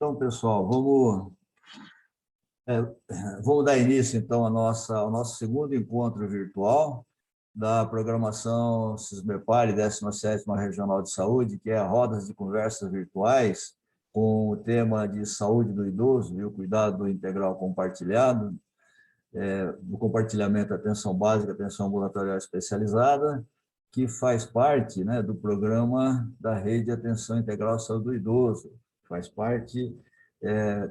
Então, pessoal, vamos dar início, então, ao nosso segundo encontro virtual da programação SISMEPAR, 17ª Regional de Saúde, que é Rodas de Conversas Virtuais, com o tema de saúde do idoso e o cuidado integral compartilhado, do compartilhamento da atenção básica, atenção ambulatorial especializada, que faz parte, né, do programa da Rede de Atenção Integral à Saúde do Idoso, faz parte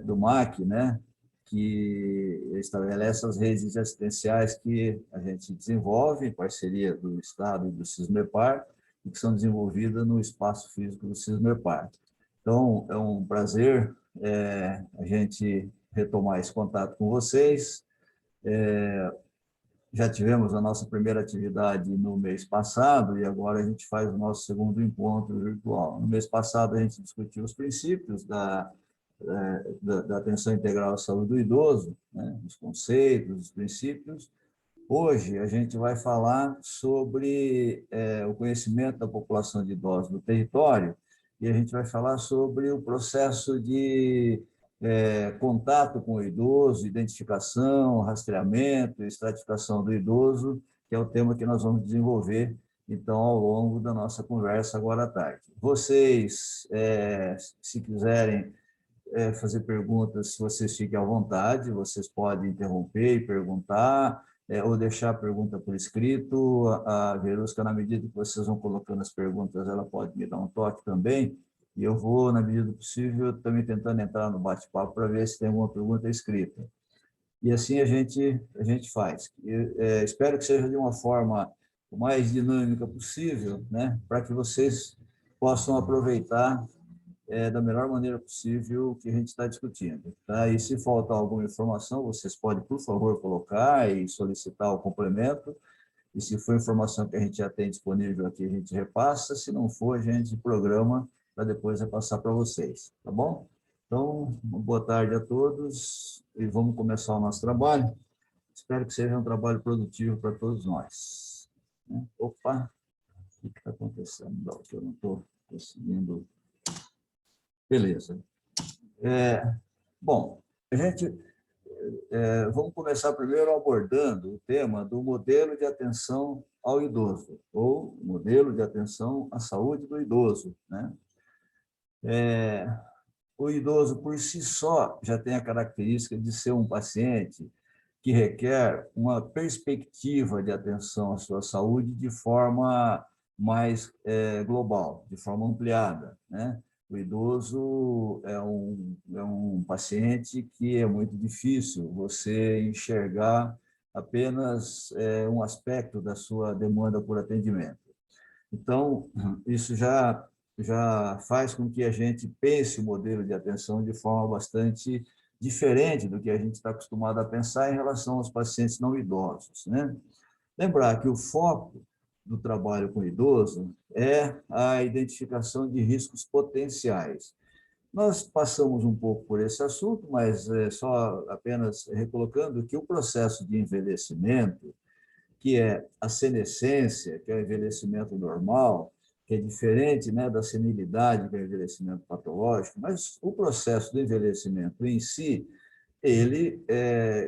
do MAC, né, que estabelece as redes assistenciais que a gente desenvolve em parceria do Estado e do SISMEPAR, e que são desenvolvidas no espaço físico do SISMEPAR. Então, é um prazer a gente retomar esse contato com vocês. Já tivemos a nossa primeira atividade no mês passado e agora a gente faz o nosso segundo encontro virtual. No mês passado, a gente discutiu os princípios da atenção integral à saúde do idoso, né? Os conceitos, os princípios. Hoje, a gente vai falar sobre o conhecimento da população de idosos no território e a gente vai falar sobre o processo de contato com o idoso, identificação, rastreamento, estratificação do idoso, que é o tema que nós vamos desenvolver, então, ao longo da nossa conversa agora à tarde. Vocês, se quiserem fazer perguntas, se vocês fiquem à vontade, vocês podem interromper e perguntar, ou deixar a pergunta por escrito. A Verusca, na medida que vocês vão colocando as perguntas, ela pode me dar um toque também, e eu vou, na medida do possível, também tentando entrar no bate-papo para ver se tem alguma pergunta escrita. E assim a gente faz. Espero que seja de uma forma o mais dinâmica possível, né, para que vocês possam aproveitar da melhor maneira possível o que a gente está discutindo. Tá? E se faltar alguma informação, vocês podem, por favor, colocar e solicitar o complemento. E se for informação que a gente já tem disponível aqui, a gente repassa. Se não for, a gente programa para depois repassar para vocês. Tá bom? Então, uma boa tarde a todos e vamos começar o nosso trabalho. Espero que seja um trabalho produtivo para todos nós. Opa! O que está acontecendo? Não, que eu não estou conseguindo... Beleza. Bom, vamos começar primeiro abordando o tema do modelo de atenção ao idoso, ou modelo de atenção à saúde do idoso, né? O idoso, por si só, já tem a característica de ser um paciente que requer uma perspectiva de atenção à sua saúde de forma mais global, de forma ampliada, né? O idoso é um paciente que é muito difícil você enxergar apenas um aspecto da sua demanda por atendimento. Então, isso já faz com que a gente pense o modelo de atenção de forma bastante diferente do que a gente está acostumado a pensar em relação aos pacientes não idosos, né? Lembrar que o foco do trabalho com idoso é a identificação de riscos potenciais. Nós passamos um pouco por esse assunto, mas só apenas recolocando que o processo de envelhecimento, que é a senescência, que é o envelhecimento normal, que é diferente, né, da senilidade, que é o envelhecimento patológico, mas o processo do envelhecimento em si, ele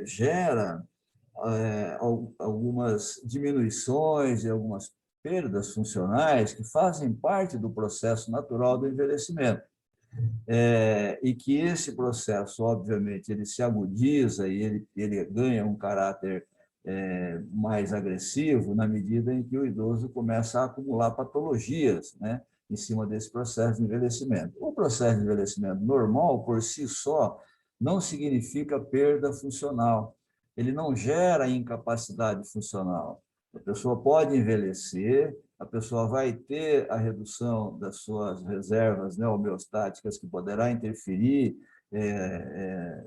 gera algumas diminuições e algumas perdas funcionais que fazem parte do processo natural do envelhecimento. E que esse processo, obviamente, ele se agudiza e ele ganha um caráter mais agressivo na medida em que o idoso começa a acumular patologias, né, em cima desse processo de envelhecimento. O processo de envelhecimento normal, por si só, não significa perda funcional. Ele não gera incapacidade funcional. A pessoa pode envelhecer, a pessoa vai ter a redução das suas reservas, né, homeostáticas, que poderá interferir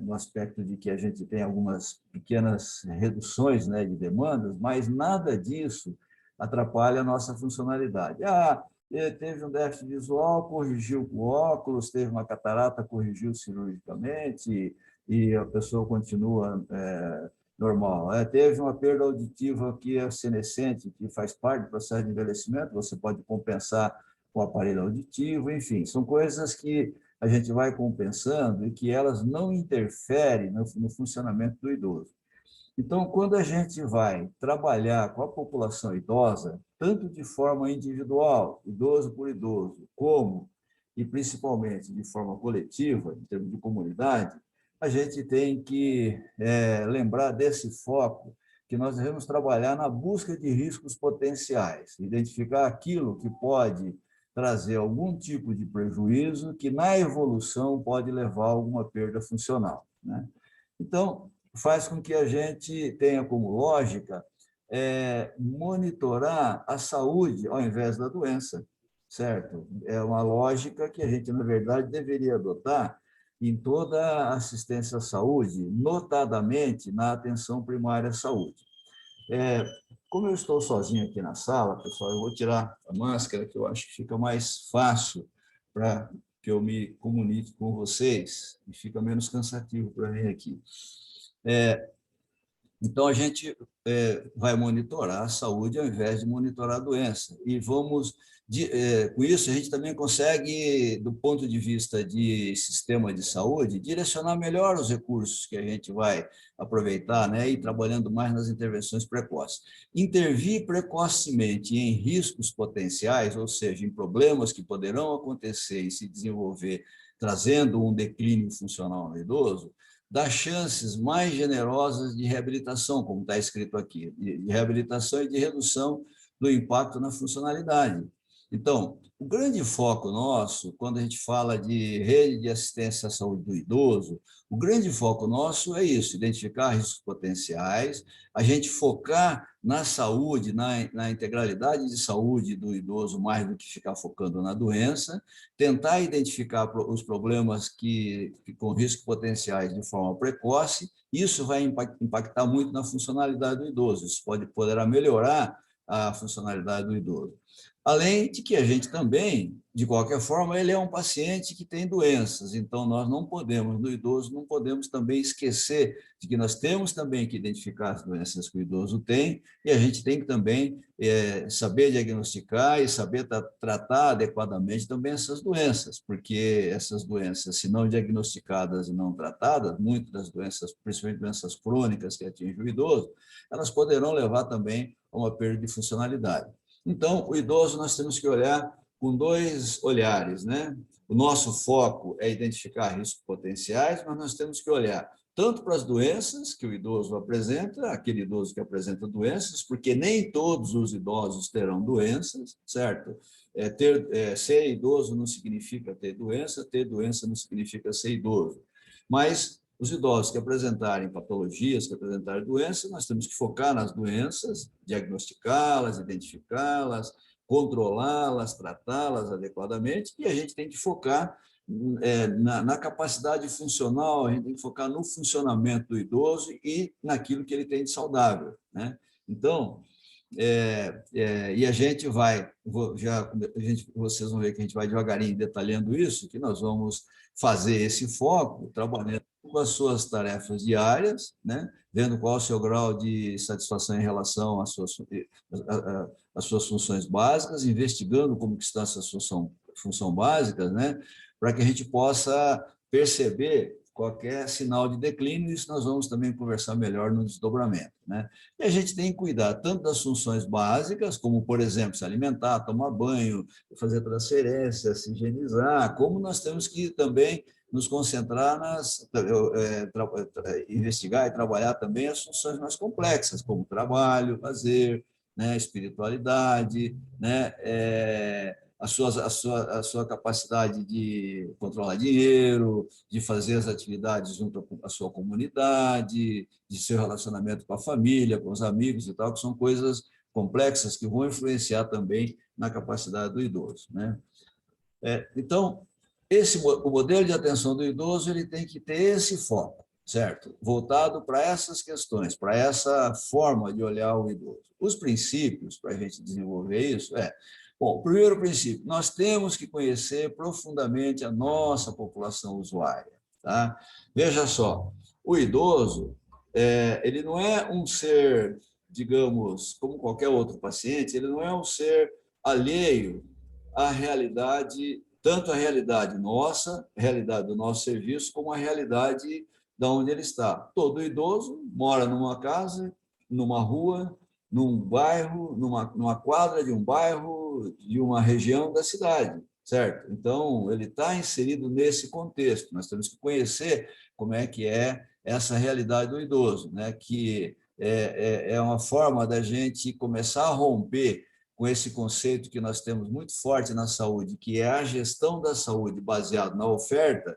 no aspecto de que a gente tem algumas pequenas reduções, né, de demandas, mas nada disso atrapalha a nossa funcionalidade. Teve um déficit visual, corrigiu com óculos, teve uma catarata, corrigiu cirurgicamente, e a pessoa continua normal. Teve uma perda auditiva que é senescente, que faz parte do processo de envelhecimento, você pode compensar com o aparelho auditivo, enfim, são coisas que a gente vai compensando e que elas não interferem no funcionamento do idoso. Então, quando a gente vai trabalhar com a população idosa, tanto de forma individual, idoso por idoso, como, e principalmente de forma coletiva, em termos de comunidade, a gente tem que lembrar desse foco que nós devemos trabalhar na busca de riscos potenciais, identificar aquilo que pode trazer algum tipo de prejuízo que, na evolução, pode levar a alguma perda funcional, né? Então, faz com que a gente tenha como lógica monitorar a saúde ao invés da doença, certo? É uma lógica que a gente, na verdade, deveria adotar em toda a assistência à saúde, notadamente na atenção primária à saúde. Como eu estou sozinho aqui na sala, pessoal, eu vou tirar a máscara, que eu acho que fica mais fácil para que eu me comunique com vocês e fica menos cansativo para mim aqui. Então, a gente vai monitorar a saúde ao invés de monitorar a doença. E com isso, a gente também consegue, do ponto de vista de sistema de saúde, direcionar melhor os recursos que a gente vai aproveitar, né, e trabalhando mais nas intervenções precoces. Intervir precocemente em riscos potenciais, ou seja, em problemas que poderão acontecer e se desenvolver, trazendo um declínio funcional no idoso, dá chances mais generosas de reabilitação, como está escrito aqui, de reabilitação e de redução do impacto na funcionalidade. Então, o grande foco nosso, quando a gente fala de rede de assistência à saúde do idoso, o grande foco nosso é isso, identificar riscos potenciais, a gente focar na saúde, na integralidade de saúde do idoso, mais do que ficar focando na doença, tentar identificar os problemas com riscos potenciais de forma precoce, isso vai impactar muito na funcionalidade do idoso, isso poderá melhorar a funcionalidade do idoso. Além de que a gente também, de qualquer forma, ele é um paciente que tem doenças, então nós não podemos, no idoso, não podemos também esquecer de que nós temos também que identificar as doenças que o idoso tem e a gente tem que também saber diagnosticar e saber tratar adequadamente também essas doenças, porque essas doenças, se não diagnosticadas e não tratadas, muitas das doenças, principalmente doenças crônicas que atingem o idoso, elas poderão levar também a uma perda de funcionalidade. Então, o idoso nós temos que olhar com dois olhares, né? O nosso foco é identificar riscos potenciais, mas nós temos que olhar tanto para as doenças que o idoso apresenta, aquele idoso que apresenta doenças, porque nem todos os idosos terão doenças, certo? Ser idoso não significa ter doença não significa ser idoso. Mas os idosos que apresentarem patologias, que apresentarem doenças, nós temos que focar nas doenças, diagnosticá-las, identificá-las, controlá-las, tratá-las adequadamente, e a gente tem que focar na capacidade funcional, a gente tem que focar no funcionamento do idoso e naquilo que ele tem de saudável, né? Então, e a gente vai, vocês vão ver que a gente vai devagarinho detalhando isso, que nós vamos fazer esse foco, trabalhando com as suas tarefas diárias, né? Vendo qual é o seu grau de satisfação em relação às suas funções básicas, investigando como que está essa função básica, né? Para que a gente possa perceber qualquer sinal de declínio, isso nós vamos também conversar melhor no desdobramento, né? E a gente tem que cuidar tanto das funções básicas, como, por exemplo, se alimentar, tomar banho, fazer transferência, se higienizar, como nós temos que também nos concentrar investigar e trabalhar também as funções mais complexas, como trabalho, lazer, né, espiritualidade, né, a sua capacidade de controlar dinheiro, de fazer as atividades junto à sua comunidade, de seu relacionamento com a família, com os amigos e tal, que são coisas complexas que vão influenciar também na capacidade do idoso, né? Então, o modelo de atenção do idoso ele tem que ter esse foco, certo? Voltado para essas questões, para essa forma de olhar o idoso. Os princípios para a gente desenvolver isso bom, o primeiro princípio, nós temos que conhecer profundamente a nossa população usuária, tá? Veja só, o idoso, ele não é um ser, digamos, como qualquer outro paciente, ele não é um ser alheio à realidade tanto a realidade nossa, a realidade do nosso serviço, como a realidade de onde ele está. Todo idoso mora numa casa, numa rua, num bairro, numa quadra de um bairro, de uma região da cidade, certo? Então, ele está inserido nesse contexto. Nós temos que conhecer como é que é essa realidade do idoso, né? Que é uma forma da gente começar a romper com esse conceito que nós temos muito forte na saúde, que é a gestão da saúde baseado na oferta.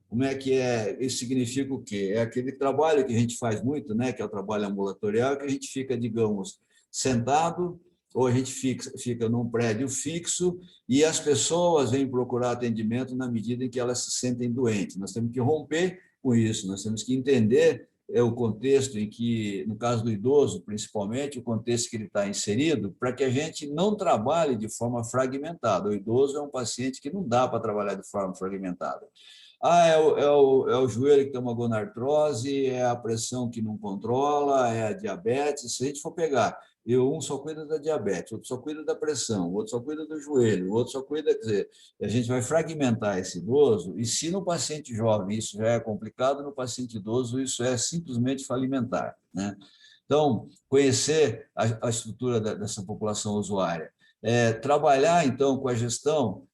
Como é que é? Isso significa o quê? É aquele trabalho que a gente faz muito, né? Que é o trabalho ambulatorial, que a gente fica, digamos, sentado, ou a gente fica num prédio fixo e as pessoas vêm procurar atendimento na medida em que elas se sentem doentes. Nós temos que romper com isso, nós temos que entender o contexto em que, no caso do idoso, principalmente, o contexto que ele está inserido, para que a gente não trabalhe de forma fragmentada. O idoso é um paciente que não dá para trabalhar de forma fragmentada. É o joelho que tem uma gonartrose, é a pressão que não controla, é a diabetes. Se a gente for pegar, um só cuida da diabetes, outro só cuida da pressão, outro só cuida do joelho, outro só cuida, quer dizer, a gente vai fragmentar esse idoso, e se no paciente jovem isso já é complicado, no paciente idoso isso é simplesmente falimentar, né? Então, conhecer a estrutura dessa população usuária, trabalhar, então, com a gestão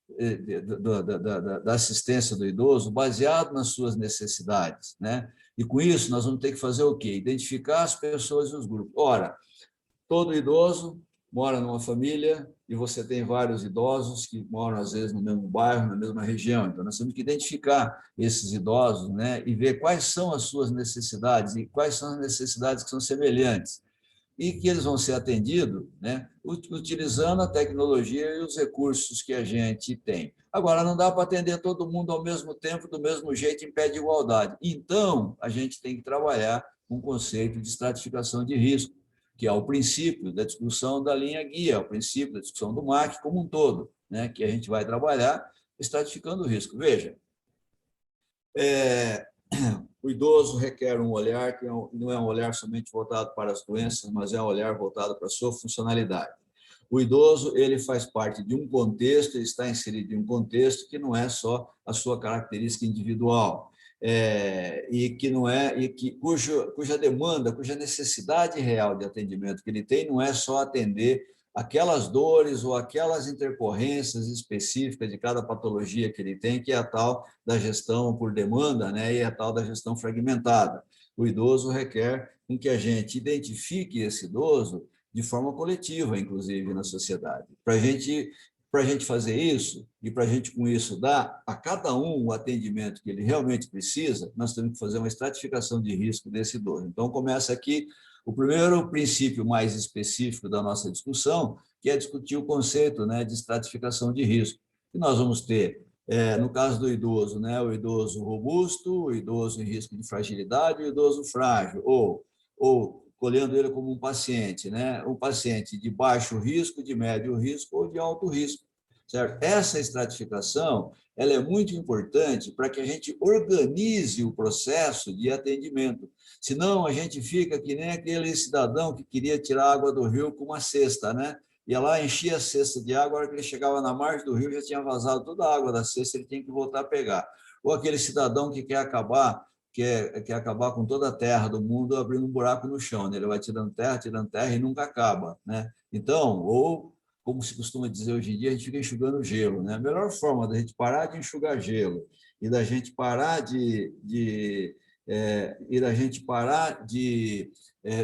da assistência do idoso baseado nas suas necessidades, né? E com isso nós vamos ter que fazer o quê? Identificar as pessoas e os grupos. Ora, todo idoso mora numa família e você tem vários idosos que moram, às vezes, no mesmo bairro, na mesma região. Então, nós temos que identificar esses idosos, né, e ver quais são as suas necessidades e quais são as necessidades que são semelhantes e que eles vão ser atendidos, né, utilizando a tecnologia e os recursos que a gente tem. Agora, não dá para atender todo mundo ao mesmo tempo, do mesmo jeito, em pé de igualdade. Então, a gente tem que trabalhar com o conceito de estratificação de risco, que é o princípio da discussão da linha guia, o princípio da discussão do MAC como um todo, né, que a gente vai trabalhar estratificando o risco. Veja, o idoso requer um olhar que não é um olhar somente voltado para as doenças, mas é um olhar voltado para a sua funcionalidade. O idoso, ele faz parte de um contexto, ele está inserido em um contexto que não é só a sua característica individual, e que não é, e que cuja demanda, cuja necessidade real de atendimento que ele tem não é só atender aquelas dores ou aquelas intercorrências específicas de cada patologia que ele tem, que é a tal da gestão por demanda, né, e é a tal da gestão fragmentada. O idoso requer com que a gente identifique esse idoso de forma coletiva, inclusive, na sociedade. Para a gente fazer isso e para a gente, com isso, dar a cada um o atendimento que ele realmente precisa, nós temos que fazer uma estratificação de risco desse idoso. Então, começa aqui o primeiro princípio mais específico da nossa discussão, que é discutir o conceito, né, de estratificação de risco. E nós vamos ter, no caso do idoso, né, o idoso robusto, o idoso em risco de fragilidade, o idoso frágil, ou colhendo ele como um paciente, né, um paciente de baixo risco, de médio risco ou de alto risco. Certo? Essa estratificação ela é muito importante para que a gente organize o processo de atendimento. Senão, a gente fica que nem aquele cidadão que queria tirar água do rio com uma cesta, né? Ia lá, enchia a cesta de água, a hora que ele chegava na margem do rio, já tinha vazado toda a água da cesta, ele tinha que voltar a pegar. Ou aquele cidadão que quer acabar com toda a terra do mundo abrindo um buraco no chão, né? Ele vai tirando terra e nunca acaba, né? Então, ou como se costuma dizer hoje em dia, a gente fica enxugando gelo, né? A melhor forma da gente parar de enxugar gelo e da gente parar de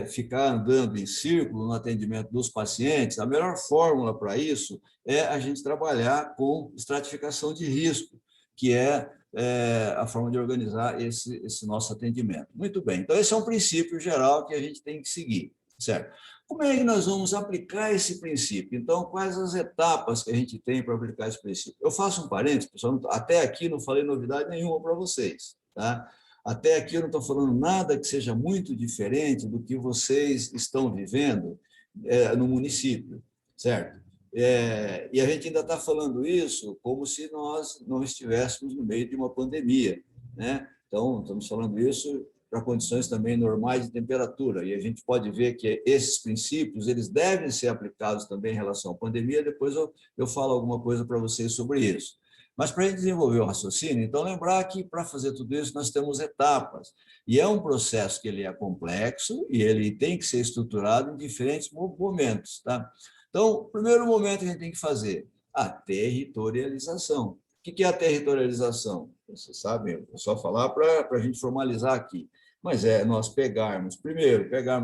ficar andando em círculo no atendimento dos pacientes, a melhor fórmula para isso é a gente trabalhar com estratificação de risco, que é a forma de organizar esse nosso atendimento. Muito bem, então esse é um princípio geral que a gente tem que seguir, certo? Como é que nós vamos aplicar esse princípio? Então, quais as etapas que a gente tem para aplicar esse princípio? Eu faço um parênteses, pessoal, até aqui não falei novidade nenhuma para vocês, tá? Até aqui eu não estou falando nada que seja muito diferente do que vocês estão vivendo no município, certo? E a gente ainda está falando isso como se nós não estivéssemos no meio de uma pandemia, né? Então, estamos falando isso para condições também normais de temperatura, e a gente pode ver que esses princípios eles devem ser aplicados também em relação à pandemia, depois eu falo alguma coisa para vocês sobre isso. Mas para a gente desenvolver o raciocínio, então lembrar que para fazer tudo isso nós temos etapas. E é um processo que ele é complexo e ele tem que ser estruturado em diferentes momentos. Tá? Então, o primeiro momento que a gente tem que fazer, a territorialização. O que é a territorialização? Você sabe, é só falar para a gente formalizar aqui. Mas é nós pegarmos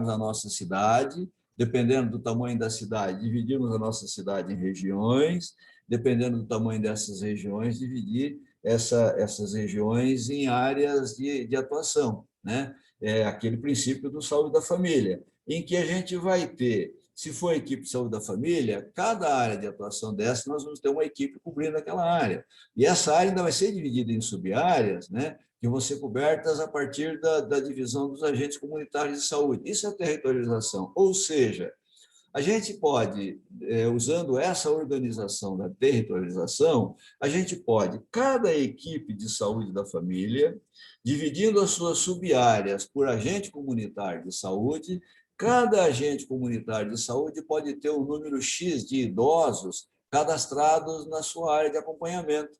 a nossa cidade, dependendo do tamanho da cidade, dividirmos a nossa cidade em regiões, dependendo do tamanho dessas regiões, dividir essas regiões em áreas de atuação, né? É aquele princípio do saúde da família, em que a gente vai ter, se for a equipe de saúde da família, cada área de atuação dessa, nós vamos ter uma equipe cobrindo aquela área. E essa área ainda vai ser dividida em sub-áreas, né? Que vão ser cobertas a partir da divisão dos agentes comunitários de saúde. Isso é territorialização, ou seja, a gente pode, usando essa organização da territorialização, a gente pode, cada equipe de saúde da família, dividindo as suas sub-áreas por agente comunitário de saúde, cada agente comunitário de saúde pode ter um número X de idosos cadastrados na sua área de acompanhamento.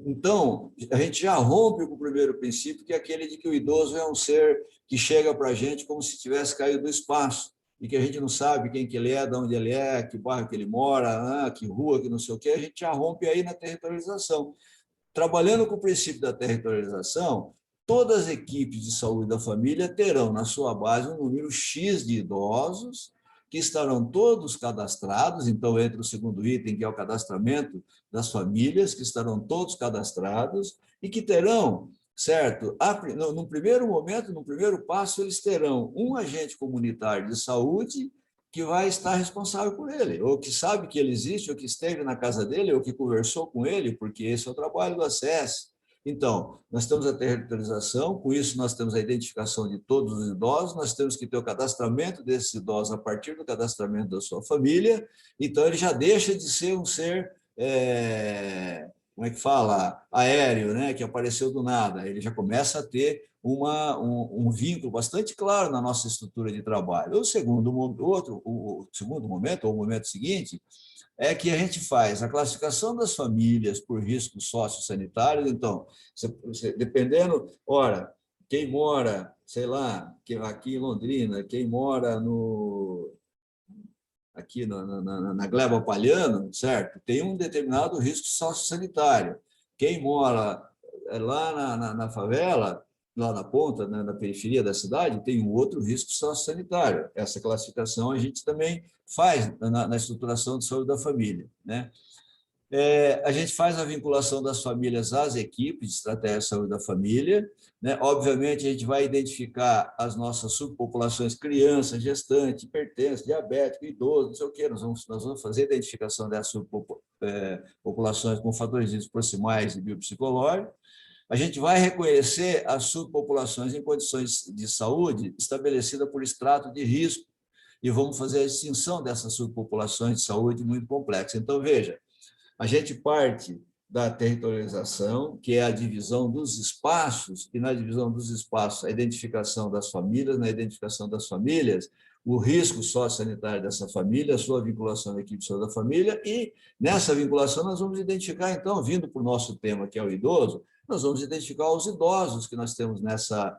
Então, a gente já rompe com o primeiro princípio, que é aquele de que o idoso é um ser que chega para a gente como se tivesse caído do espaço, e que a gente não sabe quem que ele é, de onde ele é, que bairro que ele mora, que rua, que não sei o quê, a gente já rompe aí na territorialização. Trabalhando com o princípio da territorialização, todas as equipes de saúde da família terão na sua base um número X de idosos, que estarão todos cadastrados, então entra o segundo item, que é o cadastramento das famílias, que estarão todos cadastrados, e que terão, certo? No primeiro momento, no primeiro passo, eles terão um agente comunitário de saúde que vai estar responsável por ele, ou que sabe que ele existe, ou que esteve na casa dele, ou que conversou com ele, porque esse é o trabalho do ACS. Então, nós temos a territorialização, com isso nós temos a identificação de todos os idosos, nós temos que ter o cadastramento desses idosos a partir do cadastramento da sua família, então ele já deixa de ser um ser, como é que fala, aéreo, né, que apareceu do nada, ele já começa a ter um vínculo bastante claro na nossa estrutura de trabalho. O segundo momento, ou o momento seguinte, é que a gente faz a classificação das famílias por riscos sociossanitários. Então, dependendo, ora, quem mora, sei lá, aqui em Londrina, quem mora aqui na Gleba Palhano, certo? Tem um determinado risco sociossanitário. Quem mora lá na favela, lá na ponta, né, na periferia da cidade, tem um outro risco sociossanitário. Essa classificação a gente também faz na estruturação de saúde da família, né? A gente faz a vinculação das famílias às equipes de estratégia de saúde da família, né? Obviamente, a gente vai identificar as nossas subpopulações, criança, gestante, hipertenso, diabético, idoso, não sei o quê. Nós vamos fazer a identificação dessas subpopulações com fatores de risco proximais e biopsicológicos. A gente vai reconhecer as subpopulações em condições de saúde estabelecida por extrato de risco e vamos fazer a distinção dessas subpopulações de saúde muito complexa. Então, veja, a gente parte da territorialização, que é a divisão dos espaços, e na divisão dos espaços, a identificação das famílias, na identificação das famílias, o risco sociossanitário dessa família, a sua vinculação à equipe de saúde da família, e nessa vinculação nós vamos identificar, então, vindo para o nosso tema, que é o idoso, nós vamos identificar os idosos que nós temos nessa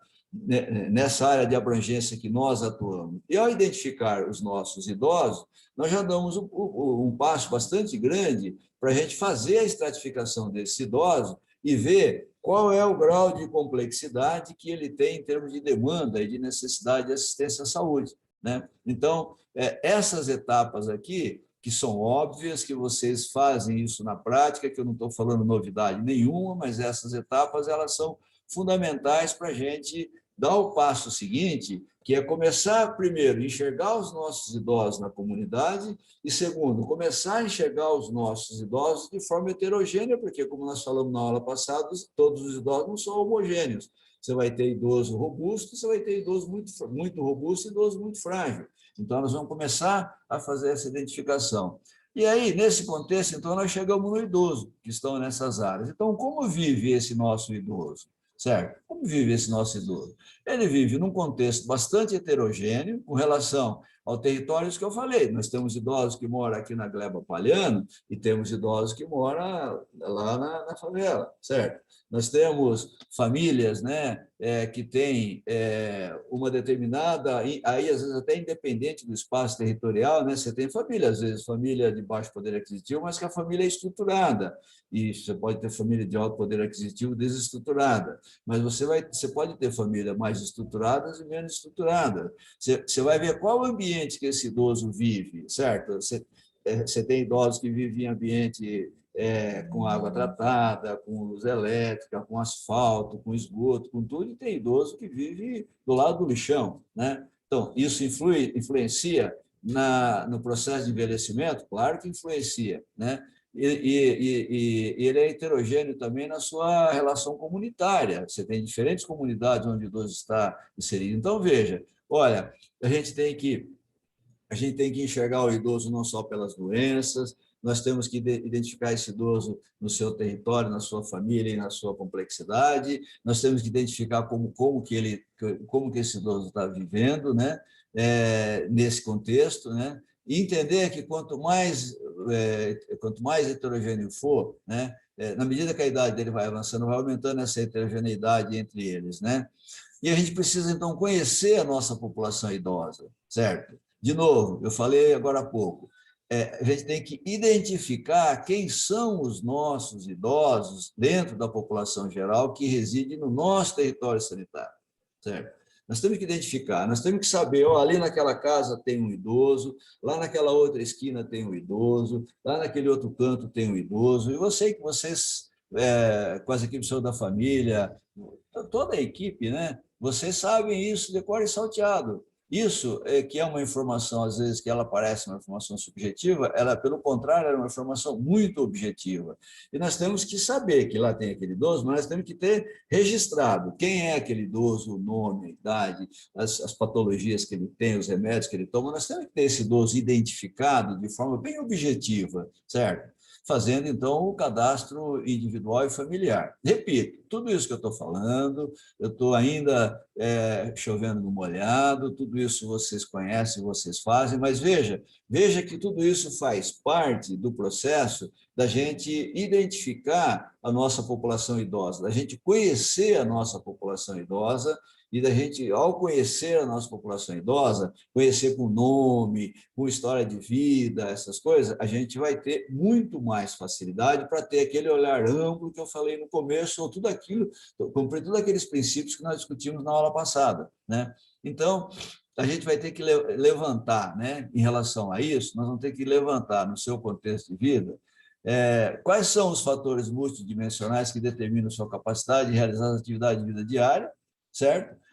área de abrangência que nós atuamos. E ao identificar os nossos idosos, nós já damos um passo bastante grande para a gente fazer a estratificação desses idosos e ver qual é o grau de complexidade que ele tem em termos de demanda e de necessidade de assistência à saúde, né? Então, essas etapas aqui, que são óbvias, que vocês fazem isso na prática, que eu não estou falando novidade nenhuma, mas essas etapas elas são fundamentais para a gente dar o passo seguinte, que é começar, primeiro, a enxergar os nossos idosos na comunidade e, segundo, começar a enxergar os nossos idosos de forma heterogênea, porque, como nós falamos na aula passada, todos os idosos não são homogêneos. Você vai ter idoso robusto, você vai ter idoso muito robusto e idoso muito frágil. Então, nós vamos começar a fazer essa identificação. E aí, nesse contexto, então, nós chegamos no idoso, que estão nessas áreas. Então, como vive esse nosso idoso? Certo? Como vive esse nosso idoso? Ele vive num contexto bastante heterogêneo, com relação ao território, isso que eu falei. Nós temos idosos que moram aqui na Gleba Palhano e temos idosos que moram lá na favela, certo? Nós temos famílias, né, que têm uma determinada, aí às vezes até independente do espaço territorial, né, você tem família, às vezes família de baixo poder aquisitivo, mas que a família é estruturada, e você pode ter família de alto poder aquisitivo desestruturada, mas você pode ter família mais estruturadas e menos estruturada. Você vai ver qual o ambiente que esse idoso vive, certo? Você tem idosos que vivem em ambiente com água tratada, com luz elétrica, com asfalto, com esgoto, com tudo, e tem idoso que vive do lado do lixão, né? Então, isso influencia no processo de envelhecimento? Claro que influencia, né? E ele é heterogêneo também na sua relação comunitária. Você tem diferentes comunidades onde o idoso está inserido. Então, veja, olha, a gente tem que enxergar o idoso não só pelas doenças, nós temos que identificar esse idoso no seu território, na sua família e na sua complexidade, nós temos que identificar como que esse idoso está vivendo, né? Nesse contexto, né? E entender que quanto mais heterogêneo for, né? Na medida que a idade dele vai avançando, vai aumentando essa heterogeneidade entre eles, né? E a gente precisa, então, conhecer a nossa população idosa, certo? De novo, eu falei agora há pouco, a gente tem que identificar quem são os nossos idosos dentro da população geral que reside no nosso território sanitário, certo? Nós temos que identificar, nós temos que saber, ali naquela casa tem um idoso, lá naquela outra esquina tem um idoso, lá naquele outro canto tem um idoso, e eu sei que vocês, com as equipes da família, toda a equipe, né? Vocês sabem isso de cor e salteado. Isso que é uma informação, às vezes, que ela parece uma informação subjetiva, ela, pelo contrário, é uma informação muito objetiva. E nós temos que saber que lá tem aquele idoso, mas nós temos que ter registrado quem é aquele idoso, o nome, a idade, as patologias que ele tem, os remédios que ele toma. Nós temos que ter esse idoso identificado de forma bem objetiva, certo? Fazendo, então, o cadastro individual e familiar. Repito, tudo isso que eu estou falando, eu estou ainda chovendo no molhado, tudo isso vocês conhecem, vocês fazem, mas veja que tudo isso faz parte do processo da gente identificar a nossa população idosa, da gente conhecer a nossa população idosa e da gente, ao conhecer a nossa população idosa, conhecer com nome, com história de vida, essas coisas, a gente vai ter muito mais facilidade para ter aquele olhar amplo que eu falei no começo, ou tudo aquilo, cumprir todos aqueles princípios que nós discutimos na aula passada, né? Então, a gente vai ter que levantar, né, em relação a isso, nós vamos ter que levantar no seu contexto de vida quais são os fatores multidimensionais que determinam sua capacidade de realizar as atividades de vida diária, certo?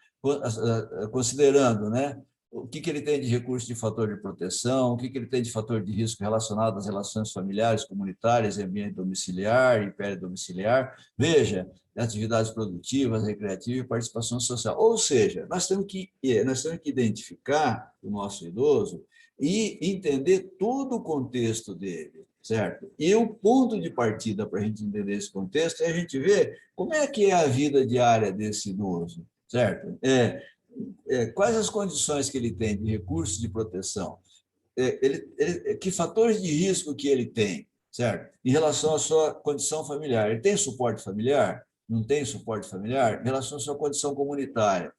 Considerando, né, o que ele tem de recurso de fator de proteção, o que ele tem de fator de risco relacionado às relações familiares, comunitárias, ambiente domiciliar e peridomiciliar. Veja, atividades produtivas, recreativas e participação social. Ou seja, nós temos que identificar o nosso idoso e entender todo o contexto dele, certo? E o ponto de partida para a gente entender esse contexto é a gente ver como é que é a vida diária desse idoso, certo? Quais as condições que ele tem de recursos de proteção? Que fatores de risco que ele tem, certo? Em relação à sua condição familiar. Ele tem suporte familiar? Não tem suporte familiar? Em relação à sua condição comunitária.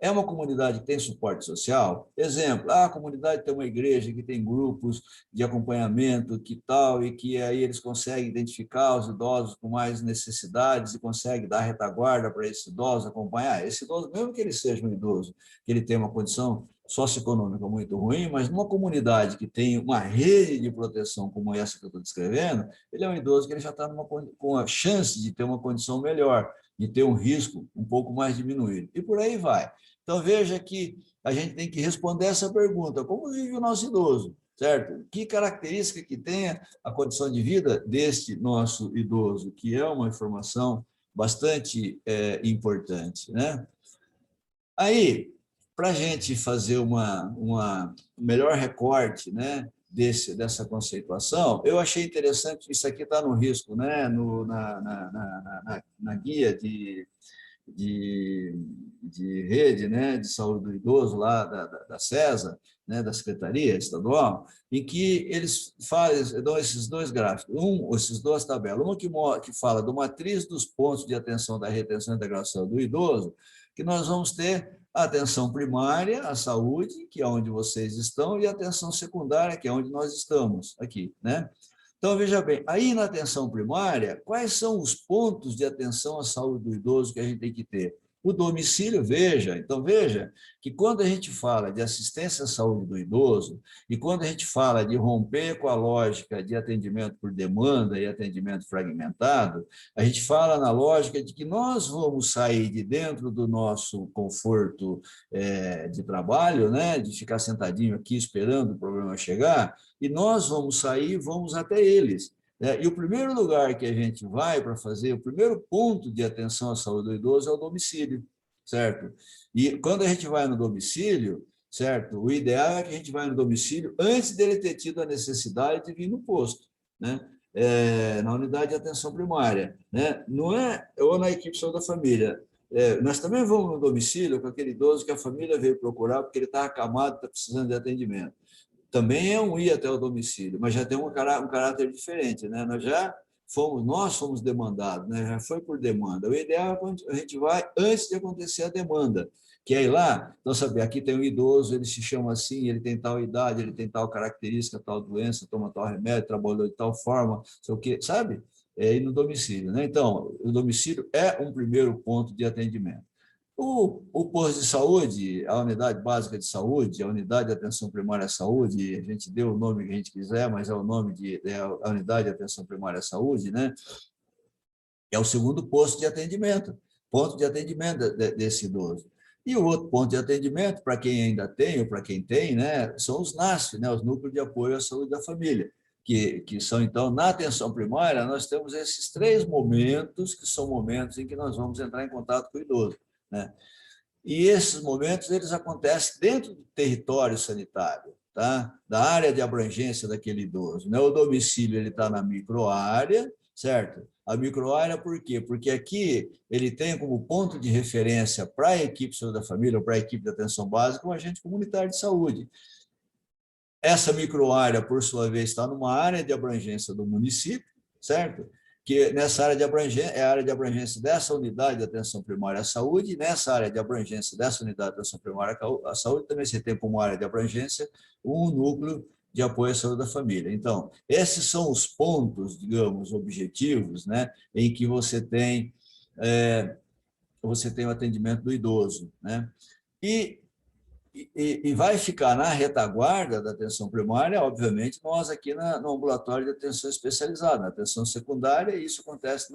É uma comunidade que tem suporte social? Exemplo, a comunidade tem uma igreja que tem grupos de acompanhamento, que tal, e que aí eles conseguem identificar os idosos com mais necessidades e conseguem dar retaguarda para esse idoso acompanhar. Esse idoso, mesmo que ele seja um idoso, que ele tenha uma condição socioeconômica muito ruim, mas numa comunidade que tem uma rede de proteção como essa que eu estou descrevendo, ele é um idoso que ele já está com a chance de ter uma condição melhor, de ter um risco um pouco mais diminuído. E por aí vai. Então, veja que a gente tem que responder essa pergunta: como vive o nosso idoso, certo? Que característica que tenha a condição de vida deste nosso idoso, que é uma informação bastante importante, né? Aí, para a gente fazer uma melhor recorte, né, dessa conceituação, eu achei interessante, isso aqui está no risco, né, na guia de rede, né, de saúde do idoso lá da CESA, né, da Secretaria Estadual, em que eles dão esses dois gráficos, essas duas tabelas, uma que fala do matriz dos pontos de atenção da retenção e integração do idoso, que nós vamos ter a atenção primária, a saúde, que é onde vocês estão, e a atenção secundária, que é onde nós estamos aqui, né? Então, veja bem, aí na atenção primária, quais são os pontos de atenção à saúde do idoso que a gente tem que ter? O domicílio, veja que quando a gente fala de assistência à saúde do idoso e quando a gente fala de romper com a lógica de atendimento por demanda e atendimento fragmentado, a gente fala na lógica de que nós vamos sair de dentro do nosso conforto de trabalho, né, de ficar sentadinho aqui esperando o problema chegar, e nós vamos sair e vamos até eles. E o primeiro lugar que a gente vai para fazer, o primeiro ponto de atenção à saúde do idoso é o domicílio, certo? E quando a gente vai no domicílio, certo? O ideal é que a gente vá no domicílio antes dele ter tido a necessidade de vir no posto, né? Na unidade de atenção primária, né? Não é, ou na equipe de saúde da família. Nós também vamos no domicílio com aquele idoso que a família veio procurar porque ele está acamado, está precisando de atendimento. Também é um ir até o domicílio, mas já tem um caráter diferente, né? Nós fomos demandados, né? Já foi por demanda. O ideal é quando a gente vai antes de acontecer a demanda, que é ir lá, então saber, aqui tem um idoso, ele se chama assim, ele tem tal idade, ele tem tal característica, tal doença, toma tal remédio, trabalhou de tal forma, sei o quê, sabe? É ir no domicílio, né? Então, o domicílio é um primeiro ponto de atendimento. O posto de saúde, a unidade básica de saúde, a unidade de atenção primária à saúde, a gente deu o nome que a gente quiser, mas é o nome a unidade de atenção primária à saúde, né? É o segundo posto de atendimento, ponto de atendimento desse idoso. E o outro ponto de atendimento, para quem ainda tem, ou para quem tem, né, são os NASF, né, os Núcleos de Apoio à Saúde da Família, que são, então, na atenção primária, nós temos esses 3 momentos, que são momentos em que nós vamos entrar em contato com o idoso, né? E esses momentos eles acontecem dentro do território sanitário, tá? Da área de abrangência daquele idoso, né? O domicílio ele está na microárea, certo? A microárea por quê? Porque aqui ele tem como ponto de referência para a equipe de saúde da família ou para a equipe de atenção básica um agente comunitário de saúde. Essa microárea, por sua vez, está numa área de abrangência do município, certo? Que nessa área de abrangência, é a área de abrangência dessa unidade de atenção primária à saúde, e nessa área de abrangência dessa unidade de atenção primária à saúde, também você tem como área de abrangência um núcleo de apoio à saúde da família. Então, esses são os pontos, digamos, objetivos, né, em que você tem o atendimento do idoso, né? E vai ficar na retaguarda da atenção primária, obviamente, nós aqui no ambulatório de atenção especializada, na atenção secundária, e isso acontece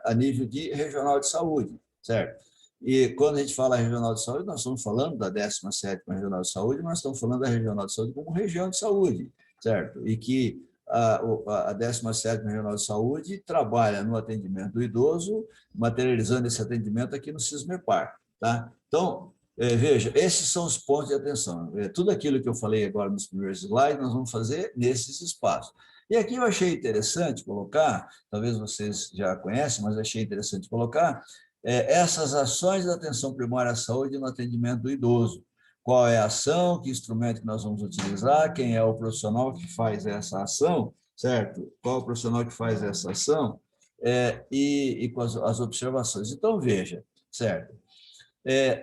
a nível de regional de saúde, certo? E quando a gente fala regional de saúde, nós estamos falando da 17ª regional de saúde, mas estamos falando da regional de saúde como região de saúde, certo? E que a 17ª regional de saúde trabalha no atendimento do idoso, materializando esse atendimento aqui no Cismepar, tá? Então, veja, esses são os pontos de atenção. Tudo aquilo que eu falei agora nos primeiros slides, nós vamos fazer nesses espaços. E aqui eu achei interessante colocar, talvez vocês já conhecem, mas achei interessante colocar, essas ações de atenção primária à saúde no atendimento do idoso. Qual é a ação, que instrumento que nós vamos utilizar, quem é o profissional que faz essa ação, certo? Qual é o profissional que faz essa ação, e com as observações. Então, veja, certo?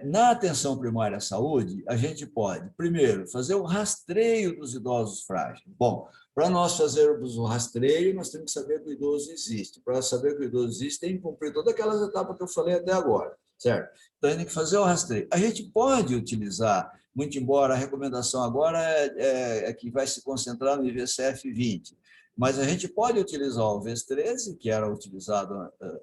Na atenção primária à saúde, a gente pode, primeiro, fazer o rastreio dos idosos frágeis. Bom, para nós fazermos o rastreio, nós temos que saber que o idoso existe. Para saber que o idoso existe, tem que cumprir todas aquelas etapas que eu falei até agora, certo? Então, a gente tem que fazer o rastreio. A gente pode utilizar, muito embora a recomendação agora é que vai se concentrar no IVCF 20, mas a gente pode utilizar o VES 13, que era utilizado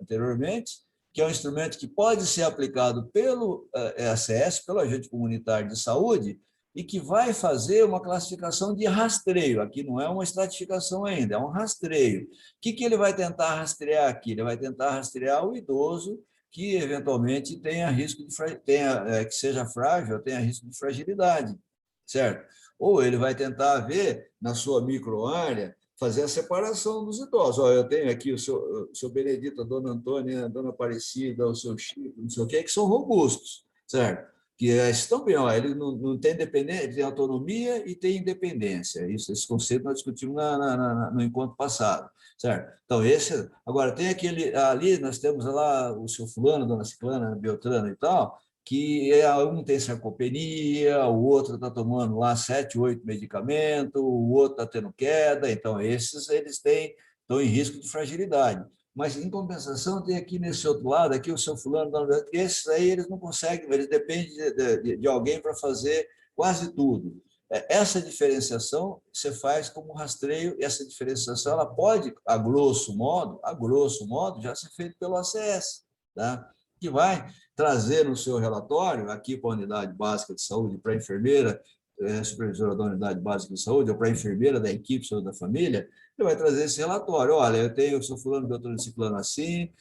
anteriormente, que é um instrumento que pode ser aplicado pelo ACS, pelo agente comunitário de saúde, e que vai fazer uma classificação de rastreio. Aqui não é uma estratificação ainda, é um rastreio. O que ele vai tentar rastrear aqui? Ele vai tentar rastrear o idoso que, eventualmente, tenha risco que seja frágil, tenha risco de fragilidade, certo? Ou ele vai tentar ver, na sua microárea, fazer a separação dos idosos. Eu tenho aqui o seu Benedito, a dona Antônia, a dona Aparecida, o seu Chico, não sei o quê, que são robustos, certo? que estão bem, ó, ele não tem dependência, ele tem autonomia e tem independência. Esse conceito nós discutimos no encontro passado, certo? Então, agora, tem aquele, ali nós temos lá o seu fulano, dona ciclana, beltrano e tal, que um tem sarcopenia, o outro está tomando lá 7, 8 medicamentos, o outro está tendo queda, então esses estão em risco de fragilidade. Mas, em compensação, tem aqui nesse outro lado, aqui o seu fulano, esses aí eles não conseguem, eles dependem de alguém para fazer quase tudo. Essa diferenciação você faz como rastreio, e essa diferenciação ela pode, a grosso modo, já ser feita pelo ACS, tá? Que vai trazer no seu relatório, aqui para a unidade básica de saúde, para a enfermeira, supervisora da unidade básica de saúde, ou para a enfermeira da equipe saúde da família, ele vai trazer esse relatório. Olha, eu tenho o seu fulano, beltrano, ciclano assim,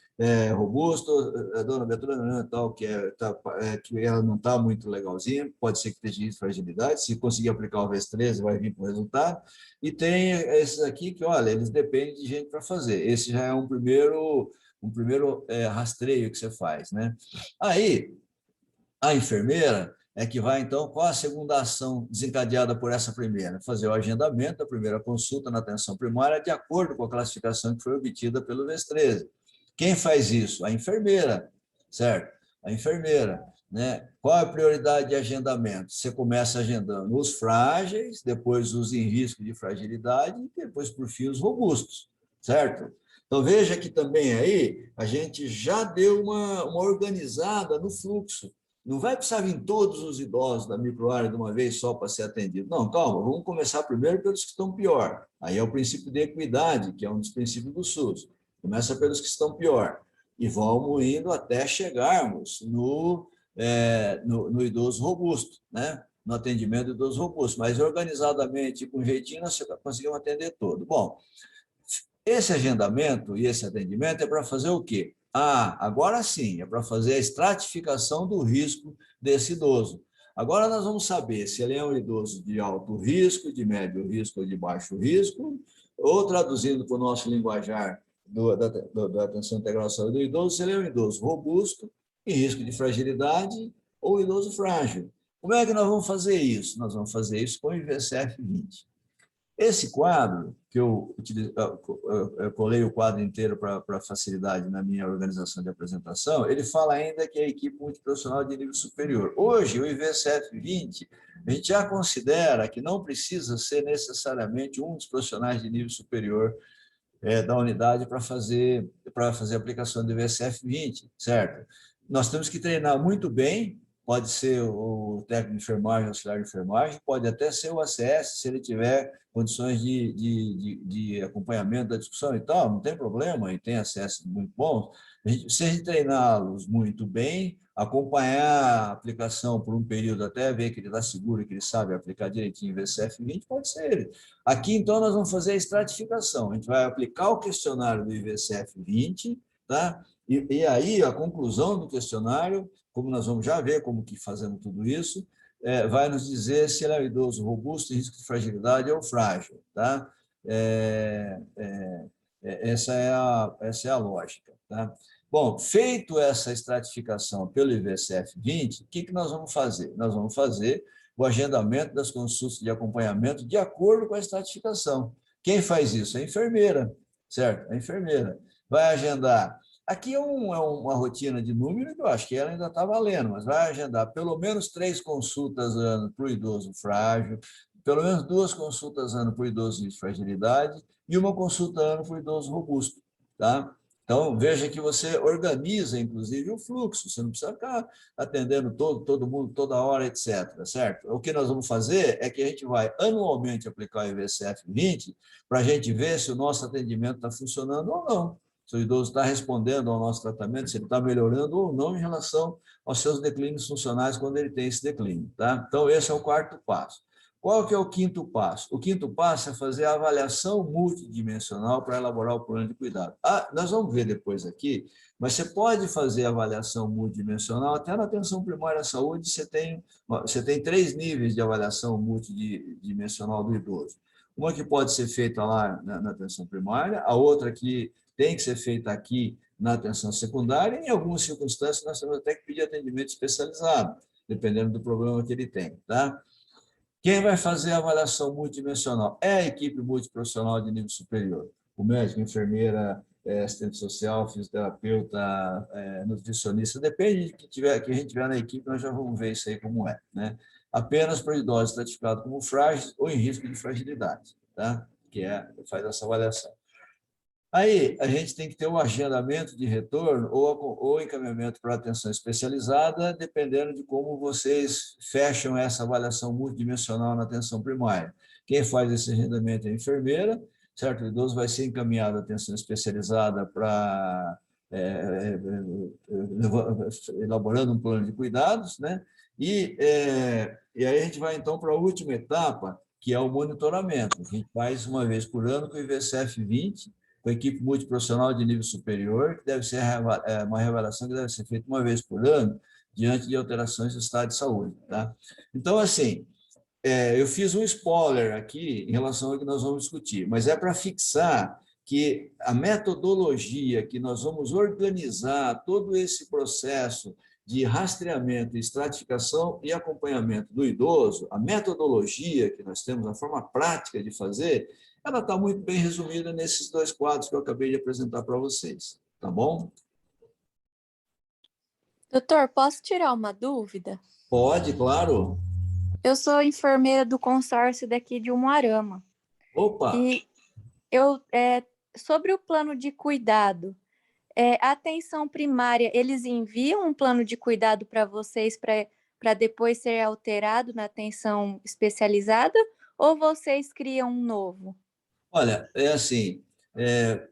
robusto, a dona Beltrana tal, que ela não está muito legalzinha, pode ser que tenha fragilidade, se conseguir aplicar o VES13 vai vir com o resultado, e tem esses aqui que, olha, eles dependem de gente para fazer. Esse já é um primeiro rastreio que você faz, né? Aí, a enfermeira é que vai, então, qual a segunda ação desencadeada por essa primeira? Fazer o agendamento da primeira consulta na atenção primária de acordo com a classificação que foi obtida pelo VES13. Quem faz isso? A enfermeira, certo? A enfermeira, né? Qual é a prioridade de agendamento? Você começa agendando os frágeis, depois os em risco de fragilidade e depois, por fim, os robustos, certo? Então, veja que também aí a gente já deu uma organizada no fluxo. Não vai precisar vir todos os idosos da microárea de uma vez só para ser atendido. Não, calma, vamos começar primeiro pelos que estão pior. Aí é o princípio de equidade, que é um dos princípios do SUS. Começa pelos que estão pior. E vamos indo até chegarmos no idoso robusto, né? No atendimento do idoso robusto. Mas organizadamente, com jeitinho, nós conseguimos atender todo. Bom, esse agendamento e esse atendimento é para fazer o quê? Agora sim, é para fazer a estratificação do risco desse idoso. Agora nós vamos saber se ele é um idoso de alto risco, de médio risco ou de baixo risco, ou traduzindo para o nosso linguajar da atenção integral à saúde do idoso, se ele é um idoso robusto, em risco de fragilidade, ou idoso frágil. Como é que nós vamos fazer isso? Nós vamos fazer isso com o IVCF-20. Esse quadro, que eu colei o quadro inteiro para facilidade na minha organização de apresentação, ele fala ainda que é a equipe multiprofissional de nível superior. Hoje, o IVCF-20, a gente já considera que não precisa ser necessariamente um dos profissionais de nível superior da unidade para fazer a aplicação do IVCF-20, certo? Nós temos que treinar muito bem, pode ser o técnico de enfermagem, auxiliar de enfermagem, pode até ser o ACS, se ele tiver condições de acompanhamento da discussão e tal, não tem problema, e tem acesso muito bom. Se a gente treiná-los muito bem, acompanhar a aplicação por um período até ver que ele está seguro, que ele sabe aplicar direitinho o IVCF-20, pode ser ele. Aqui, então, nós vamos fazer a estratificação. A gente vai aplicar o questionário do IVCF-20, tá? E aí, a conclusão do questionário, como nós vamos já ver como que fazemos tudo isso, vai nos dizer se ele é um idoso robusto, em risco de fragilidade ou frágil, tá? Essa é a lógica, tá? Bom, feito essa estratificação pelo IVCF-20, o que nós vamos fazer? Nós vamos fazer o agendamento das consultas de acompanhamento de acordo com a estratificação. Quem faz isso? A enfermeira, certo? A enfermeira vai agendar. Aqui é uma rotina de número que eu acho que ela ainda está valendo, mas vai agendar pelo menos 3 consultas ano para o idoso frágil, pelo menos 2 consultas ano para o idoso de fragilidade e 1 consulta ano para o idoso robusto, tá? Então, veja que você organiza, inclusive, o fluxo, você não precisa ficar atendendo todo mundo, toda hora, etc., certo? O que nós vamos fazer é que a gente vai anualmente aplicar o IVCF-20 para a gente ver se o nosso atendimento está funcionando ou não, se o idoso está respondendo ao nosso tratamento, se ele está melhorando ou não em relação aos seus declínios funcionais quando ele tem esse declínio, tá? Então, esse é o 4º passo. Qual que é o 5º passo? O 5º passo é fazer a avaliação multidimensional para elaborar o plano de cuidado. Nós vamos ver depois aqui, mas você pode fazer a avaliação multidimensional, até na atenção primária à saúde você tem 3 níveis de avaliação multidimensional do idoso. Uma que pode ser feita lá na atenção primária, a outra que tem que ser feita aqui na atenção secundária, e em algumas circunstâncias nós temos até que pedir atendimento especializado. dependendo do problema que ele tem, tá? Quem vai fazer a avaliação multidimensional é a equipe multiprofissional de nível superior. O médico, enfermeira, assistente social, fisioterapeuta, nutricionista, depende de que a gente tiver na equipe, nós já vamos ver isso aí como é, né? Apenas para idosos estratificados como frágeis ou em risco de fragilidade, tá? Que faz essa avaliação. Aí, a gente tem que ter um agendamento de retorno ou encaminhamento para atenção especializada, dependendo de como vocês fecham essa avaliação multidimensional na atenção primária. Quem faz esse agendamento é a enfermeira, certo? O idoso vai ser encaminhado à atenção especializada para elaborando um plano de cuidados, né? E aí a gente vai, então, para a última etapa, que é o monitoramento. A gente faz uma vez por ano com o IVCF 20, com a equipe multiprofissional de nível superior, que deve ser uma revelação que deve ser feita uma vez por ano, diante de alterações do estado de saúde. Tá? Então, assim, eu fiz um spoiler aqui em relação ao que nós vamos discutir, mas é para fixar que a metodologia que nós vamos organizar todo esse processo de rastreamento, estratificação e acompanhamento do idoso, a metodologia que nós temos, a forma prática de fazer, ela está muito bem resumida nesses 2 quadros que eu acabei de apresentar para vocês, tá bom? Doutor, posso tirar uma dúvida? Pode, claro. Eu sou enfermeira do consórcio daqui de Umuarama. Opa! E sobre o plano de cuidado, a atenção primária, eles enviam um plano de cuidado para vocês para depois ser alterado na atenção especializada ou vocês criam um novo? Olha, é assim,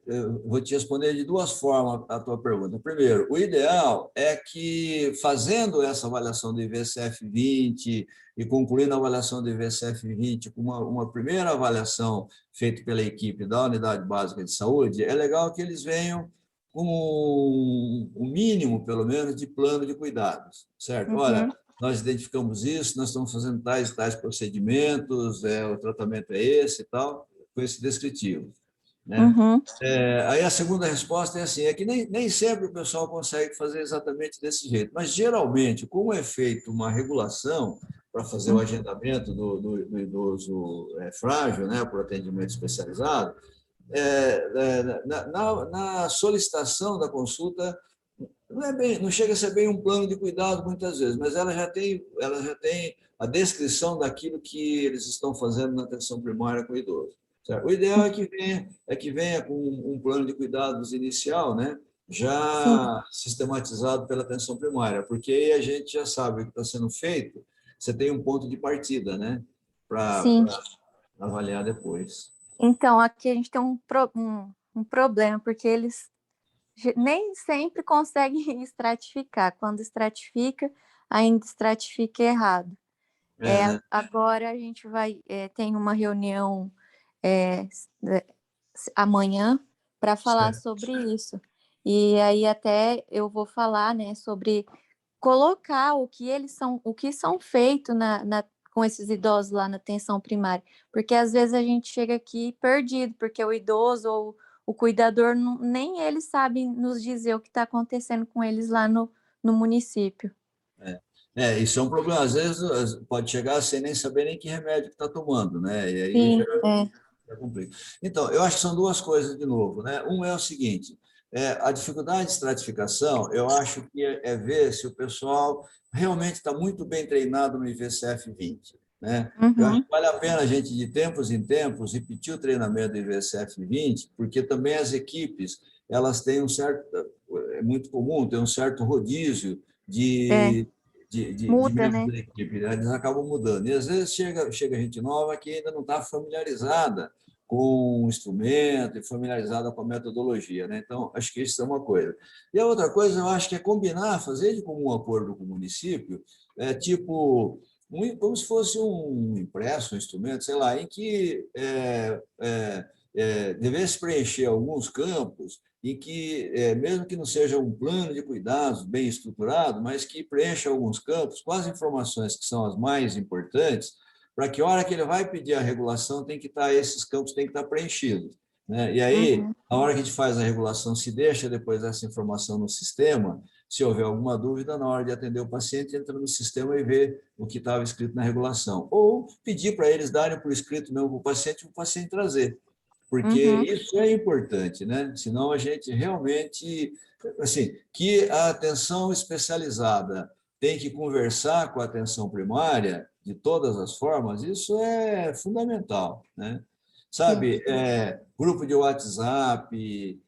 eu vou te responder de 2 formas a tua pergunta. Primeiro, o ideal é que, fazendo essa avaliação do IVCF 20 e concluindo a avaliação do IVCF 20 com uma primeira avaliação feita pela equipe da Unidade Básica de Saúde, é legal que eles venham com um mínimo, pelo menos, de plano de cuidados, certo? Olha, nós identificamos isso, nós estamos fazendo tais e tais procedimentos, o tratamento é esse e tal, com esse descritivo, né? Aí a segunda resposta é assim, é que nem sempre o pessoal consegue fazer exatamente desse jeito, mas geralmente, como é feito uma regulação para fazer o agendamento do idoso frágil, né, por atendimento especializado, na solicitação da consulta, não chega a ser bem um plano de cuidado muitas vezes, mas ela já tem a descrição daquilo que eles estão fazendo na atenção primária com o idoso. Certo? O ideal é que venha com um plano de cuidados inicial, né, já sistematizado pela atenção primária, porque aí a gente já sabe o que está sendo feito, você tem um ponto de partida, né, para avaliar depois. Então, aqui a gente tem um problema, porque eles nem sempre conseguem estratificar. Quando estratifica, ainda estratifica errado. Né? Agora a gente tem uma reunião amanhã para falar sobre isso. E aí até eu vou falar, né, sobre colocar o que são feito com esses idosos lá na atenção primária, porque às vezes a gente chega aqui perdido, porque o idoso ou o cuidador nem eles sabem nos dizer o que está acontecendo com eles lá no município. Isso é um problema. Às vezes pode chegar sem nem saber nem que remédio que está tomando, né? E aí Sim, já complica. Então, eu acho que são 2 coisas de novo, né? Um é o seguinte: a dificuldade de estratificação, eu acho que é ver se o pessoal realmente está muito bem treinado no IVCF 20, né? Eu acho que vale a pena a gente, de tempos em tempos, repetir o treinamento do IVCF 20, porque também as equipes, elas têm é muito comum ter um certo rodízio de muda, membros né? da equipe, né? Eles acabam mudando. E às vezes chega gente nova que ainda não está familiarizada com o instrumento e familiarizada com a metodologia, né? Então, acho que isso é uma coisa. E a outra coisa, eu acho que é combinar, fazer de comum acordo com o município, tipo, como se fosse um impresso, um instrumento, sei lá, em que devesse preencher alguns campos e que, mesmo que não seja um plano de cuidados bem estruturado, mas que preencha alguns campos com as informações que são as mais importantes, para que a hora que ele vai pedir a regulação, esses campos têm que estar preenchidos, né? E aí, na hora que a gente faz a regulação, se deixa depois essa informação no sistema, Se houver alguma dúvida, na hora de atender o paciente, entra no sistema e vê o que estava escrito na regulação. Ou pedir para eles darem por escrito mesmo para o paciente trazer. Porque isso é importante, né? Senão a gente realmente... Assim, que a atenção especializada tem que conversar com a atenção primária de todas as formas, isso é fundamental, né? Sabe, grupo de WhatsApp,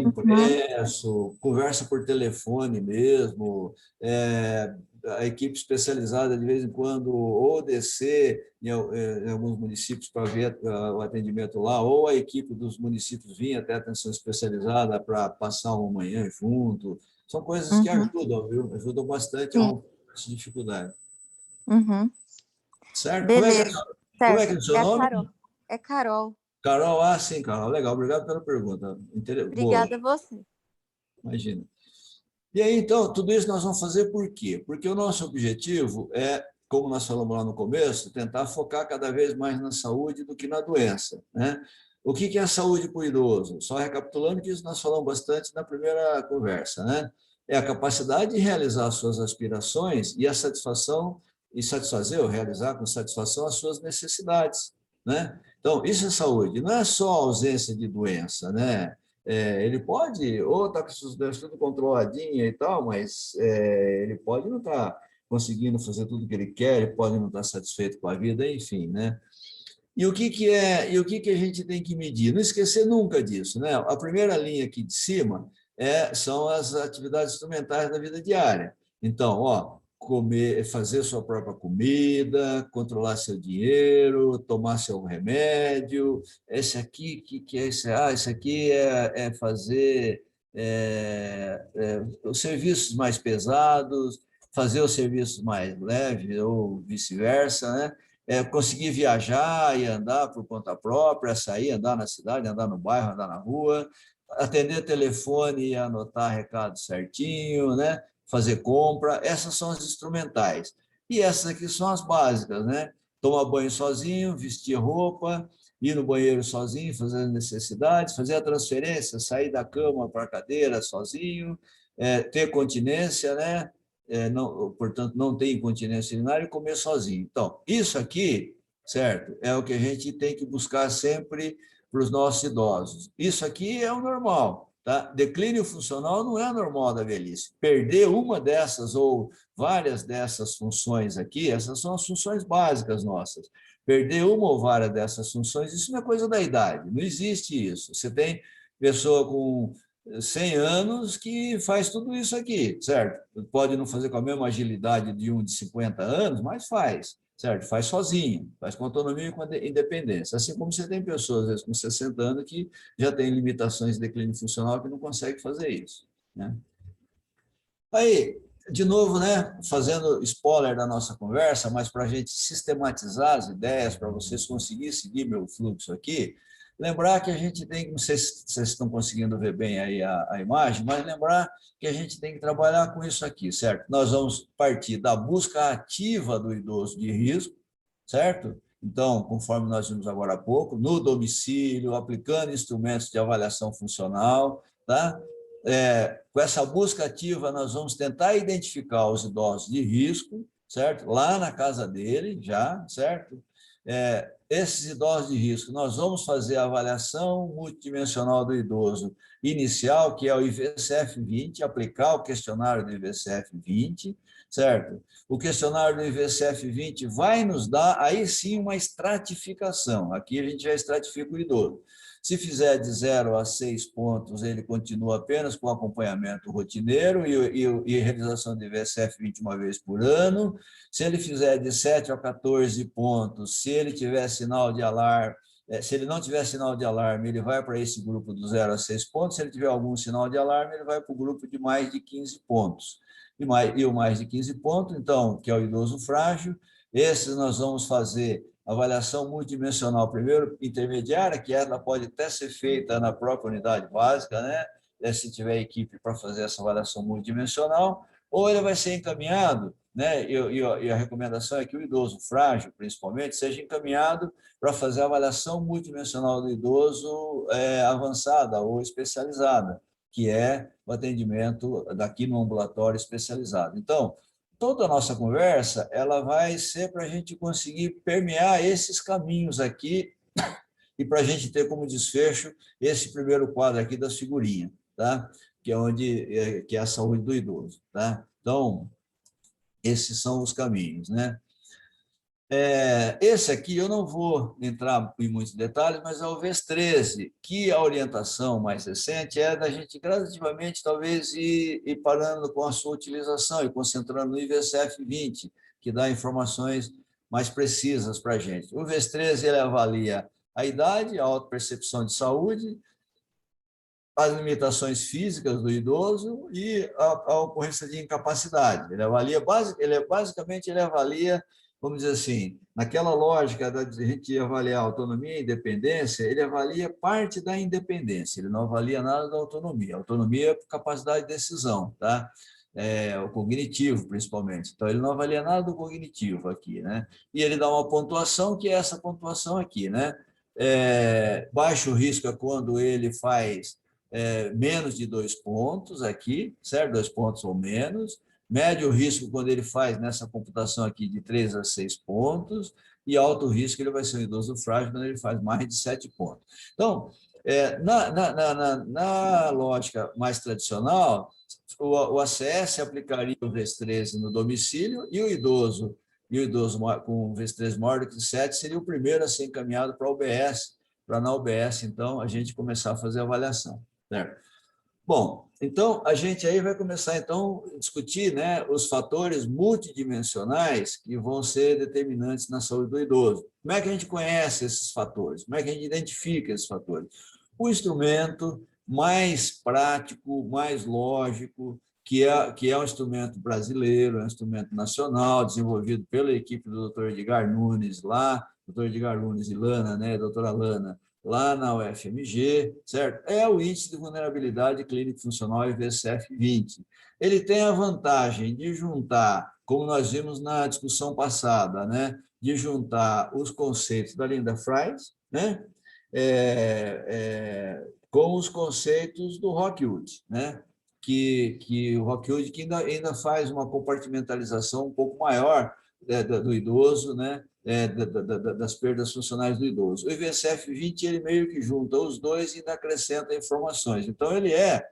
impresso, conversa por telefone mesmo, a equipe especializada, de vez em quando, ou descer em alguns municípios para ver o atendimento lá, ou a equipe dos municípios vir até a atenção especializada para passar uma manhã junto. São coisas que ajudam, viu? Ajudam bastante a romper essa dificuldade. Certo? Beleza. Como é que é o seu nome? Carol. É Carol. Carol, sim, Carol. Legal, obrigado pela pergunta. Obrigada a você. Imagina. E aí, então, tudo isso nós vamos fazer por quê? Porque o nosso objetivo é, como nós falamos lá no começo, tentar focar cada vez mais na saúde do que na doença, né? O que é a saúde para o idoso? Só recapitulando que isso nós falamos bastante na primeira conversa, né? É a capacidade de realizar as suas aspirações e a satisfação, e satisfazer ou realizar com satisfação as suas necessidades, né? Então, isso é saúde, não é só a ausência de doença, né? Ele pode, ou está com suas doenças tudo controladinha e tal, mas ele pode não estar conseguindo fazer tudo o que ele quer, ele pode não estar satisfeito com a vida, enfim, né? E o que a gente tem que medir? Não esquecer nunca disso, né? A primeira linha aqui de cima são as atividades instrumentais da vida diária. Então, comer, fazer sua própria comida, controlar seu dinheiro, tomar seu remédio. Esse aqui, que é esse? Esse aqui é fazer os serviços mais pesados, fazer os serviços mais leves ou vice-versa, né? Conseguir viajar e andar por conta própria, sair, andar na cidade, andar no bairro, andar na rua, atender telefone e anotar recado certinho, né? Fazer compra, essas são as instrumentais. E essas aqui são as básicas, né? Tomar banho sozinho, vestir roupa, ir no banheiro sozinho, fazer as necessidades, fazer a transferência, sair da cama para a cadeira sozinho, ter continência, né? Portanto, não ter incontinência urinária e comer sozinho. Então, isso aqui, certo, é o que a gente tem que buscar sempre para os nossos idosos. Isso aqui é o normal, tá? Declínio funcional não é normal da velhice. Perder uma dessas ou várias dessas funções aqui, essas são as funções básicas nossas. Perder uma ou várias dessas funções, isso não é coisa da idade, não existe isso. Você tem pessoa com 100 anos que faz tudo isso aqui, certo? Pode não fazer com a mesma agilidade de um de 50 anos, mas faz, certo? Faz sozinho, faz com autonomia e com independência. Assim como você tem pessoas, às vezes, com 60 anos que já têm limitações de declínio funcional que não conseguem fazer isso, né? Aí, de novo, né, fazendo spoiler da nossa conversa, mas para a gente sistematizar as ideias, para vocês conseguirem seguir meu fluxo aqui, lembrar que a gente tem, não sei se vocês estão conseguindo ver bem aí a imagem, mas lembrar que a gente tem que trabalhar com isso aqui, certo? Nós vamos partir da busca ativa do idoso de risco, certo? Então, conforme nós vimos agora há pouco, no domicílio, aplicando instrumentos de avaliação funcional, tá? Com essa busca ativa, nós vamos tentar identificar os idosos de risco, certo? Lá na casa dele, já, certo? Esses idosos de risco, nós vamos fazer a avaliação multidimensional do idoso inicial, que é o IVCF-20, aplicar o questionário do IVCF-20, certo? O questionário do IVCF-20 vai nos dar, aí sim, uma estratificação. Aqui a gente já estratifica o idoso. Se fizer de 0 a 6 pontos, ele continua apenas com acompanhamento rotineiro e realização de IVCF-20 uma vez por ano. Se ele fizer de 7 a 14 pontos, se ele tiver sinal de alarme, se ele não tiver sinal de alarme, ele vai para esse grupo do 0 a 6 pontos. Se ele tiver algum sinal de alarme, ele vai para o grupo de mais de 15 pontos. E o mais de 15 pontos, então, que é o idoso frágil, esses nós vamos fazer avaliação multidimensional, primeiro intermediária, que ela pode até ser feita na própria unidade básica, né? Se tiver equipe para fazer essa avaliação multidimensional, ou ele vai ser encaminhado, né? E a recomendação é que o idoso frágil, principalmente, seja encaminhado para fazer a avaliação multidimensional do idoso avançada ou especializada, que é o atendimento daqui no ambulatório especializado. Então, toda a nossa conversa ela vai ser para a gente conseguir permear esses caminhos aqui e para a gente ter como desfecho esse primeiro quadro aqui das figurinhas, tá? Que é que é a saúde do idoso, tá? Então, esses são os caminhos, né? Esse aqui eu não vou entrar em muitos detalhes, mas é o VES 13, que a orientação mais recente é da gente gradativamente talvez ir parando com a sua utilização e concentrando no IVSF 20, que dá informações mais precisas para a gente. O VES 13 ele avalia a idade, a autopercepção de saúde, as limitações físicas do idoso e a ocorrência de incapacidade. Basicamente, ele avalia, vamos dizer assim, naquela lógica da gente avaliar autonomia e independência, ele avalia parte da independência, ele não avalia nada da autonomia. Autonomia é capacidade de decisão, tá? O cognitivo, principalmente. Então, ele não avalia nada do cognitivo aqui, né? E ele dá uma pontuação, que é essa pontuação aqui, né? Baixo risco é quando ele faz menos de 2 pontos aqui, certo? 2 pontos ou menos. Médio risco, quando ele faz nessa computação aqui de 3 a 6 pontos, e alto risco, ele vai ser um idoso frágil quando ele faz mais de 7 pontos. Então, na lógica mais tradicional, o ACS aplicaria o VES 13 no domicílio e o idoso com VES 13 maior do que 7 seria o primeiro a ser encaminhado para a UBS, para na UBS, então, a gente começar a fazer a avaliação. Certo? Bom, então, a gente aí vai começar, então, a discutir, né, os fatores multidimensionais que vão ser determinantes na saúde do idoso. Como é que a gente conhece esses fatores? Como é que a gente identifica esses fatores? O instrumento mais prático, mais lógico, que é um instrumento brasileiro, é um instrumento nacional, desenvolvido pela equipe do Dr. Edgar Nunes lá, Dr. Edgar Nunes e Lana, né, doutora Lana, lá na UFMG, certo? É o índice de vulnerabilidade clínico funcional IVSF 20. Ele tem a vantagem de juntar, como nós vimos na discussão passada, né, de juntar os conceitos da Linda Fries, né, com os conceitos do Rockwood, né, que o Rockwood que ainda faz uma compartimentalização um pouco maior do idoso, né, das perdas funcionais do idoso. O IVSF 20 ele meio que junta os dois e ainda acrescenta informações. Então, ele é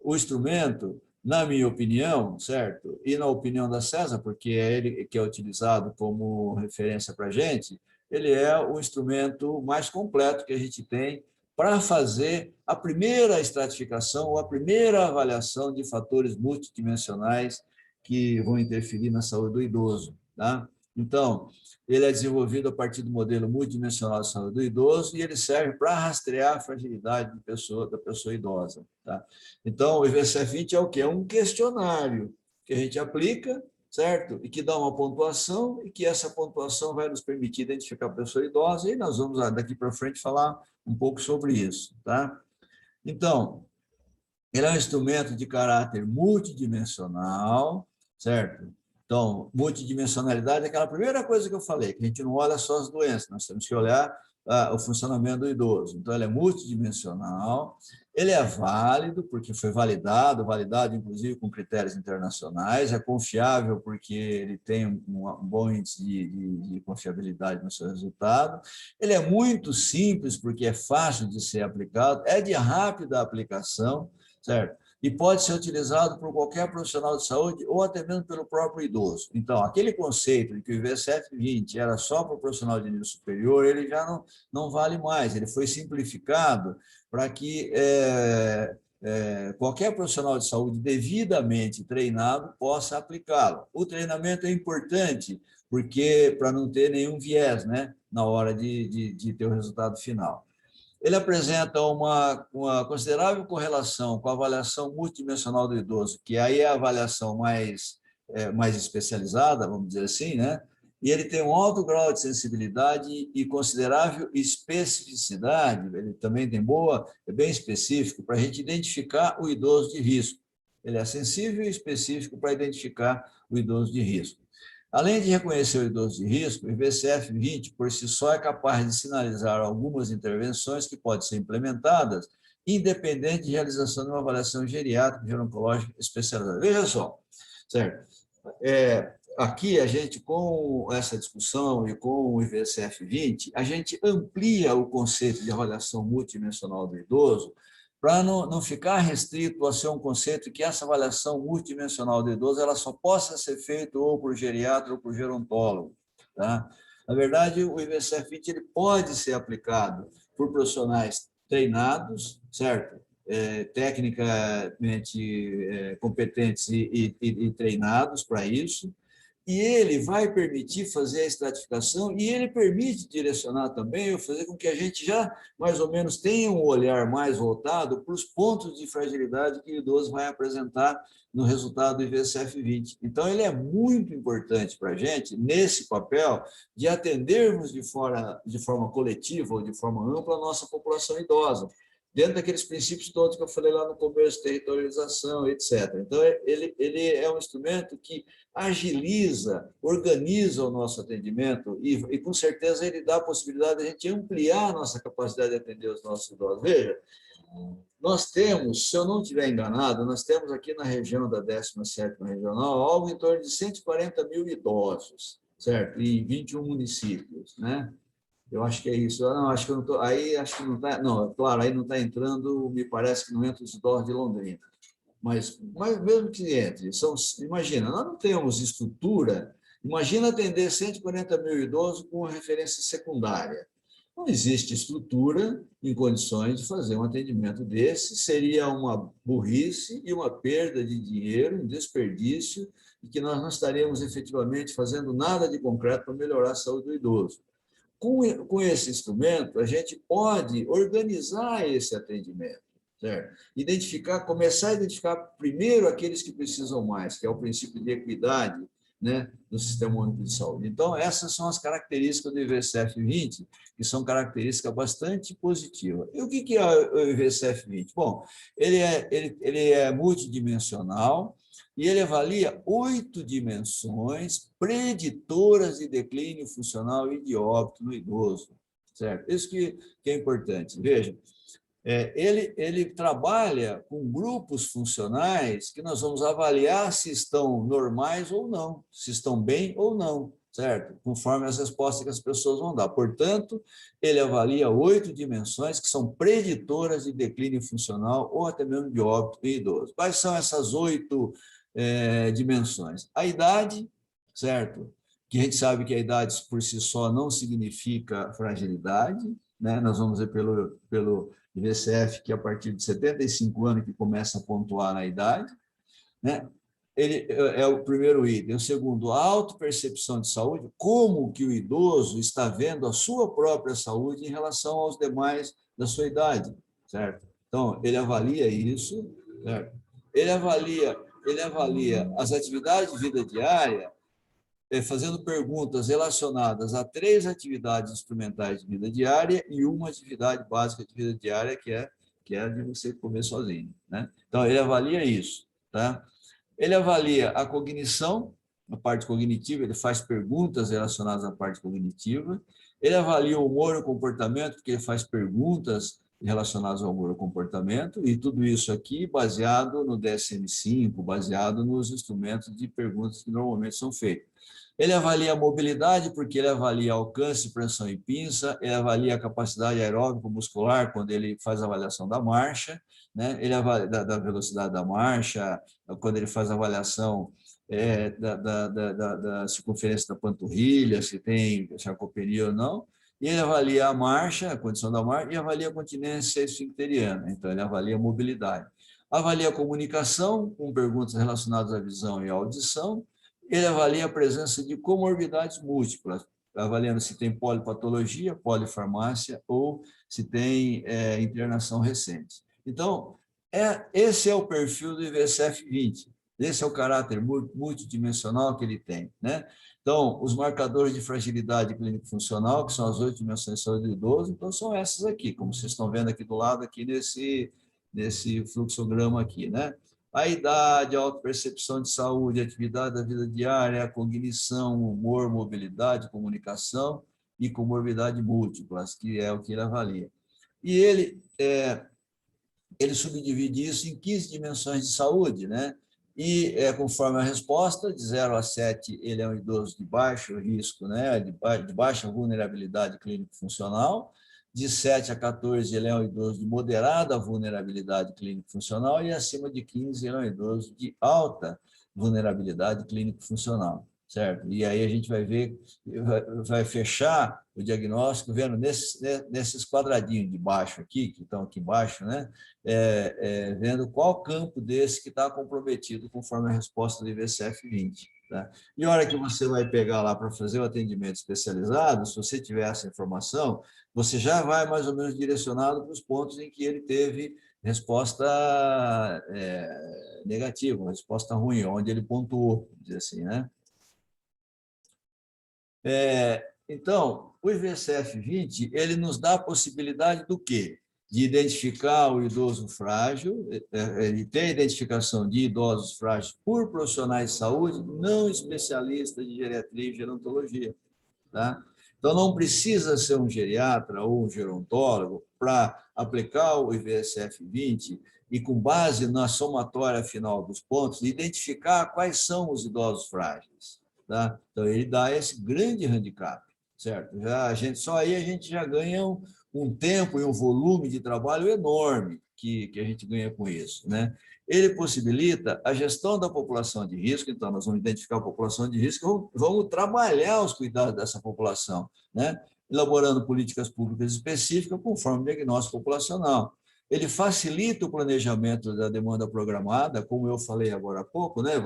o instrumento, na minha opinião, certo? E na opinião da César, porque é ele que é utilizado como referência para a gente, ele é o instrumento mais completo que a gente tem para fazer a primeira estratificação ou a primeira avaliação de fatores multidimensionais que vão interferir na saúde do idoso, tá? Então, ele é desenvolvido a partir do modelo multidimensional de saúde do idoso e ele serve para rastrear a fragilidade da pessoa idosa, tá? Então, o IVSF-20 é o quê? É um questionário que a gente aplica, certo? E que dá uma pontuação e que essa pontuação vai nos permitir identificar a pessoa idosa e nós vamos, daqui para frente, falar um pouco sobre isso, tá? Então, ele é um instrumento de caráter multidimensional, certo? Então, multidimensionalidade é aquela primeira coisa que eu falei, que a gente não olha só as doenças, nós temos que olhar o funcionamento do idoso. Então, ele é multidimensional, ele é válido, porque foi validado inclusive com critérios internacionais, é confiável porque ele tem um bom índice de confiabilidade no seu resultado, ele é muito simples porque é fácil de ser aplicado, é de rápida aplicação, certo? E pode ser utilizado por qualquer profissional de saúde ou até mesmo pelo próprio idoso. Então, aquele conceito de que o IVSF 20 era só para o profissional de nível superior, ele já não vale mais, ele foi simplificado para que qualquer profissional de saúde devidamente treinado possa aplicá-lo. O treinamento é importante porque para não ter nenhum viés, né, na hora de ter o resultado final. Ele apresenta uma considerável correlação com a avaliação multidimensional do idoso, que aí é a avaliação mais especializada, vamos dizer assim, né? E ele tem um alto grau de sensibilidade e considerável especificidade, ele também tem é bem específico para a gente identificar o idoso de risco. Ele é sensível e específico para identificar o idoso de risco. Além de reconhecer o idoso de risco, o IVSF 20, por si só, é capaz de sinalizar algumas intervenções que podem ser implementadas independente de realização de uma avaliação geriátrica, geroncológica especializada. Veja só, certo? Aqui a gente, com essa discussão e com o IVSF-20, a gente amplia o conceito de avaliação multidimensional do idoso para não ficar restrito a ser um conceito que essa avaliação multidimensional do idoso ela só possa ser feita ou por geriatra ou por gerontólogo. Tá? Na verdade, o IVSF-20 ele pode ser aplicado por profissionais treinados, certo? Tecnicamente competentes e treinados para isso, e ele vai permitir fazer a estratificação e ele permite direcionar também, fazer com que a gente já, mais ou menos, tenha um olhar mais voltado para os pontos de fragilidade que o idoso vai apresentar no resultado do IVSF-20. Então, ele é muito importante para a gente, nesse papel, de atendermos de forma coletiva ou de forma ampla a nossa população idosa, dentro daqueles princípios todos que eu falei lá no começo, territorialização, etc. Então, ele é um instrumento que agiliza, organiza o nosso atendimento e com certeza, ele dá a possibilidade de a gente ampliar a nossa capacidade de atender os nossos idosos. Veja, nós temos, se eu não estiver enganado, nós temos aqui na região da 17ª Regional algo em torno de 140 mil idosos, certo? Em 21 municípios, né? Eu acho que é isso. Não, acho que eu não tô, aí acho que não está. Não, claro, aí não está entrando, me parece que não entra os idosos de Londrina. Mas mesmo que entre, imagina, nós não temos estrutura. Imagina atender 140 mil idosos com uma referência secundária. Não existe estrutura em condições de fazer um atendimento desse, seria uma burrice e uma perda de dinheiro, um desperdício, e que nós não estaríamos efetivamente fazendo nada de concreto para melhorar a saúde do idoso. Com esse instrumento, a gente pode organizar esse atendimento, certo? Começar a identificar primeiro aqueles que precisam mais, que é o princípio de equidade, né, do Sistema Único de Saúde. Então, essas são as características do IVSF-20, que são características bastante positivas. E o que é o IVSF-20? Bom, ele é multidimensional, e ele avalia 8 dimensões preditoras de declínio funcional e de óbito no idoso, certo? Isso que é importante. Veja, ele trabalha com grupos funcionais que nós vamos avaliar se estão normais ou não, se estão bem ou não, certo? Conforme as respostas que as pessoas vão dar. Portanto, ele avalia 8 dimensões que são preditoras de declínio funcional ou até mesmo de óbito em idoso. Quais são essas 8 dimensões? A idade, certo? Que a gente sabe que a idade por si só não significa fragilidade, né? Nós vamos ver pelo IVSF, que é a partir de 75 anos que começa a pontuar na idade, né? Ele é o primeiro item. O segundo, a autopercepção de saúde, como que o idoso está vendo a sua própria saúde em relação aos demais da sua idade, certo? Então, ele avalia isso, certo? Ele avalia as atividades de vida diária, fazendo perguntas relacionadas a 3 atividades instrumentais de vida diária e uma atividade básica de vida diária, que é a de você comer sozinho, né? Então, ele avalia isso, tá? Ele avalia a cognição, a parte cognitiva, ele faz perguntas relacionadas à parte cognitiva. Ele avalia o humor e o comportamento, porque ele faz perguntas relacionadas ao humor e ao comportamento, e tudo isso aqui baseado no DSM-5, baseado nos instrumentos de perguntas que normalmente são feitas. Ele avalia a mobilidade, porque ele avalia alcance, pressão e pinça, ele avalia a capacidade aeróbico-muscular, quando ele faz a avaliação da marcha, né? Ele avalia da velocidade da marcha, quando ele faz a avaliação da circunferência da panturrilha, se tem sarcopenia ou não, e ele avalia a marcha, a condição da marcha, e avalia a continência esfincteriana, então ele avalia a mobilidade. Avalia a comunicação, com perguntas relacionadas à visão e à audição. Ele avalia a presença de comorbidades múltiplas, avaliando se tem polipatologia, polifarmácia ou se tem internação recente. Então, esse é o perfil do IVSF-20, esse é o caráter multidimensional que ele tem, né? Então, os marcadores de fragilidade clínico-funcional, que são as 8 dimensões de saúde do idoso, então são essas aqui, como vocês estão vendo aqui do lado, aqui nesse fluxograma aqui, né? A idade, a autopercepção de saúde, a atividade da vida diária, a cognição, humor, mobilidade, comunicação e comorbidade múltiplas, que é o que ele avalia. E ele ele subdivide isso em 15 dimensões de saúde, né? E, conforme a resposta, de 0 a 7, ele é um idoso de baixo risco, né? De baixa vulnerabilidade clínico-funcional. De 7 a 14, ele é um idoso de moderada vulnerabilidade clínico-funcional. E acima de 15, ele é um idoso de alta vulnerabilidade clínico-funcional, certo? E aí a gente vai ver, vai fechar o diagnóstico vendo nesses quadradinhos de baixo aqui, que estão aqui embaixo, né? Vendo qual campo desse que está comprometido conforme a resposta do IVCF-20. Tá? E a hora que você vai pegar lá para fazer o atendimento especializado, se você tiver essa informação, você já vai mais ou menos direcionado para os pontos em que ele teve resposta negativa, resposta ruim, onde ele pontuou, vamos dizer assim, né? Então, o IVCF-20, ele nos dá a possibilidade do quê? De identificar o idoso frágil, ele tem a identificação de idosos frágeis por profissionais de saúde, não especialistas de geriatria e gerontologia. Tá? Então, não precisa ser um geriatra ou um gerontólogo para aplicar o IVSF-20 e, com base na somatória final dos pontos, identificar quais são os idosos frágeis. Tá? Então, ele dá esse grande handicap, certo? Só aí a gente já ganha um tempo e um volume de trabalho enorme que a gente ganha com isso, né? Ele possibilita a gestão da população de risco, então nós vamos identificar a população de risco, vamos trabalhar os cuidados dessa população, né? Elaborando políticas públicas específicas conforme o diagnóstico populacional. Ele facilita o planejamento da demanda programada, como eu falei agora há pouco, né?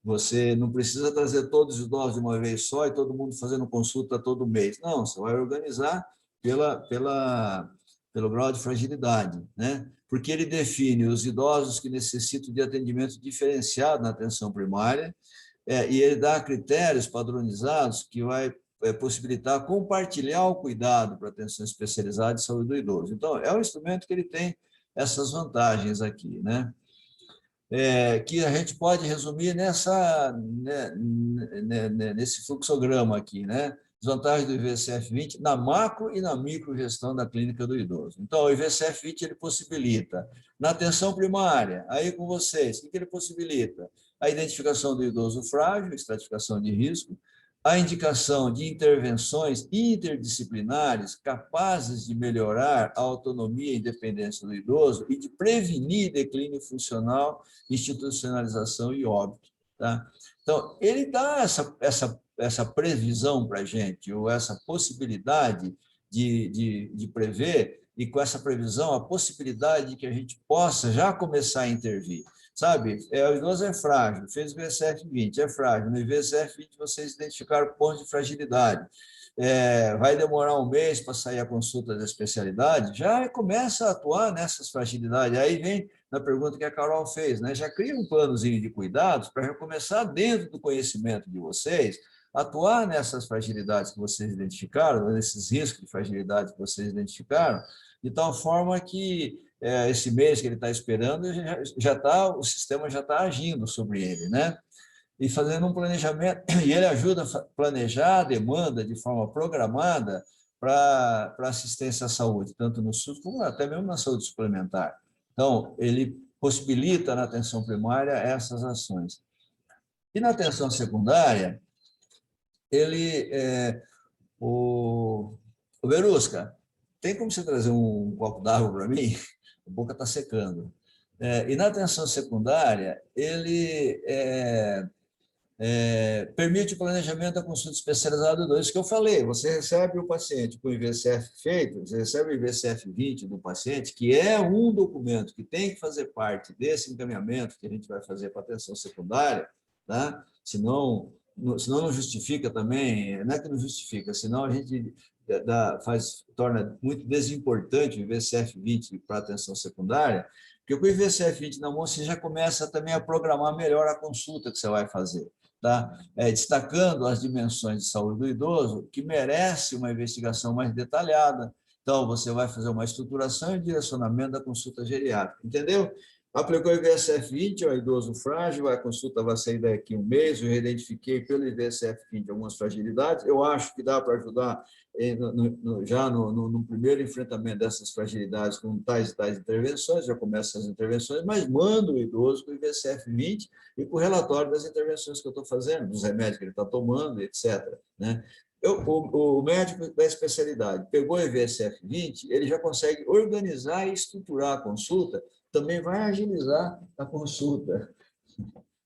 Você não precisa trazer todos os idosos de uma vez só e todo mundo fazendo consulta todo mês. Não, você vai organizar pelo grau de fragilidade, né? Porque ele define os idosos que necessitam de atendimento diferenciado na atenção primária, e ele dá critérios padronizados que vai possibilitar compartilhar o cuidado para atenção especializada de saúde do idoso. Então, é um instrumento que ele tem essas vantagens aqui, né? Que a gente pode resumir nesse fluxograma aqui, né? Desvantagem do IVCF-20 na macro e na microgestão da clínica do idoso. Então, o IVCF-20 ele possibilita, na atenção primária, aí com vocês, o que ele possibilita? A identificação do idoso frágil, estratificação de risco, a indicação de intervenções interdisciplinares capazes de melhorar a autonomia e independência do idoso e de prevenir declínio funcional, institucionalização e óbito. Tá? Então, ele dá essa previsão para a gente, ou essa possibilidade de prever, e com essa previsão, a possibilidade de que a gente possa já começar a intervir. Sabe, o idoso é frágil, fez o IVCF-20, é frágil. No IVCF-20 vocês identificaram pontos de fragilidade. Vai demorar um mês para sair a consulta da especialidade, já começa a atuar nessas fragilidades. Aí vem na pergunta que a Carol fez, né? Já cria um planozinho de cuidados para começar dentro do conhecimento de vocês, atuar nessas fragilidades que vocês identificaram, nesses riscos de fragilidade que vocês identificaram, de tal forma que esse mês que ele está esperando, o sistema já está agindo sobre ele, né? E fazendo um planejamento, e ele ajuda a planejar a demanda de forma programada para assistência à saúde, tanto no SUS como até mesmo na saúde suplementar. Então, ele possibilita na atenção primária essas ações. E na atenção secundária, o Verusca, tem como você trazer um copo d'água para mim? A boca está secando. E na atenção secundária, ele permite o planejamento da consulta especializada do idoso. Isso que eu falei, você recebe o paciente com o IVCF feito, você recebe o IVCF-20 do paciente, que é um documento que tem que fazer parte desse encaminhamento que a gente vai fazer para a atenção secundária, tá? Senão não justifica também, não é que não justifica, senão a gente torna muito desimportante o IVCF-20 para a atenção secundária, porque com o IVCF-20 na mão, você já começa também a programar melhor a consulta que você vai fazer. Tá? Destacando as dimensões de saúde do idoso, que merece uma investigação mais detalhada. Então, você vai fazer uma estruturação e direcionamento da consulta geriátrica, entendeu? Aplicou o IVSF-20 ao idoso frágil, a consulta vai sair daqui um mês, eu identifiquei pelo IVSF-20 algumas fragilidades, eu acho que dá para ajudar já no primeiro enfrentamento dessas fragilidades com tais e tais intervenções, já começam as intervenções, mas mando o idoso com o IVSF-20 e com o relatório das intervenções que eu estou fazendo, dos remédios que ele está tomando, etc. Né? O médico da especialidade pegou o IVSF-20, ele já consegue organizar e estruturar a consulta, também vai agilizar a consulta.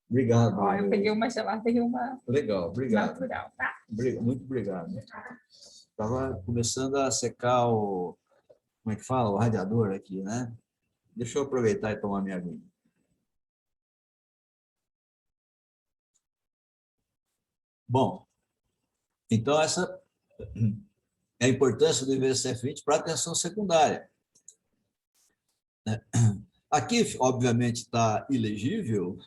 Obrigado. Ó, eu peguei uma gelada e uma legal, obrigado. Natural, tá? Muito obrigado. Estava começando a secar o, como é que fala? O radiador aqui, né? Deixa eu aproveitar e tomar minha aguinha. Bom, então essa é a importância do IVSF-20 para a atenção secundária. Aqui, obviamente, está ilegível,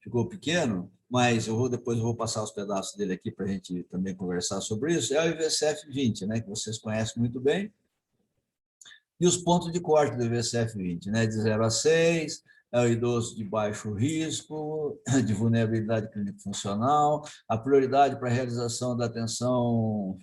ficou pequeno, mas depois eu vou passar os pedaços dele aqui para a gente também conversar sobre isso. É o IVSF-20, né, que vocês conhecem muito bem. E os pontos de corte do IVSF-20, né, de 0 a 6, é o idoso de baixo risco, de vulnerabilidade clínica funcional, a prioridade para a realização da atenção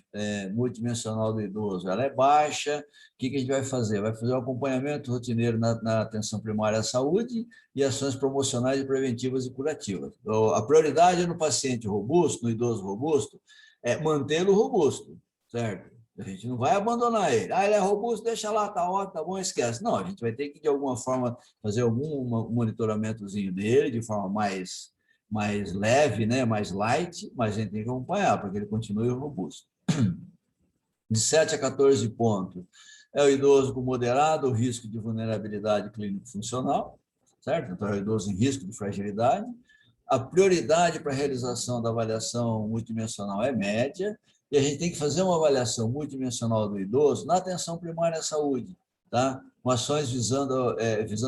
multidimensional do idoso, ela é baixa. O que a gente vai fazer? Vai fazer o acompanhamento rotineiro na atenção primária à saúde e ações promocionais, preventivas e curativas. A prioridade no paciente robusto, no idoso robusto, é mantê-lo robusto, certo? A gente não vai abandonar ele. Ah, ele é robusto, deixa lá, tá ótimo, tá bom, esquece. Não, a gente vai ter que, de alguma forma, fazer algum monitoramentozinho dele, de forma mais leve, né, mais light, mas a gente tem que acompanhar, para que ele continue robusto. De 7 a 14 pontos, é o idoso com moderado risco de vulnerabilidade clínico-funcional, certo? Então, é o idoso em risco de fragilidade. A prioridade para a realização da avaliação multidimensional é média, e a gente tem que fazer uma avaliação multidimensional do idoso na atenção primária à saúde, tá? Com ações visando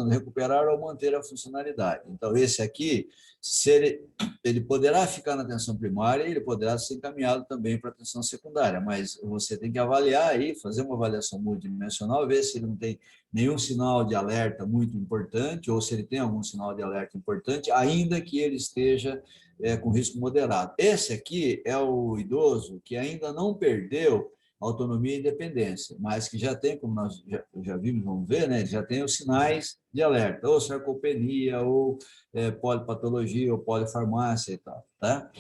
recuperar ou manter a funcionalidade. Então, esse aqui, se ele poderá ficar na atenção primária, ele poderá ser encaminhado também para a atenção secundária, mas você tem que avaliar aí, fazer uma avaliação multidimensional, ver se ele não tem nenhum sinal de alerta muito importante, ou se ele tem algum sinal de alerta importante, ainda que ele esteja com risco moderado. Esse aqui é o idoso que ainda não perdeu autonomia e independência, mas que já tem, como nós já vimos, vamos ver, né, já tem os sinais de alerta, ou sarcopenia, ou polipatologia, ou polifarmácia e tal, tá?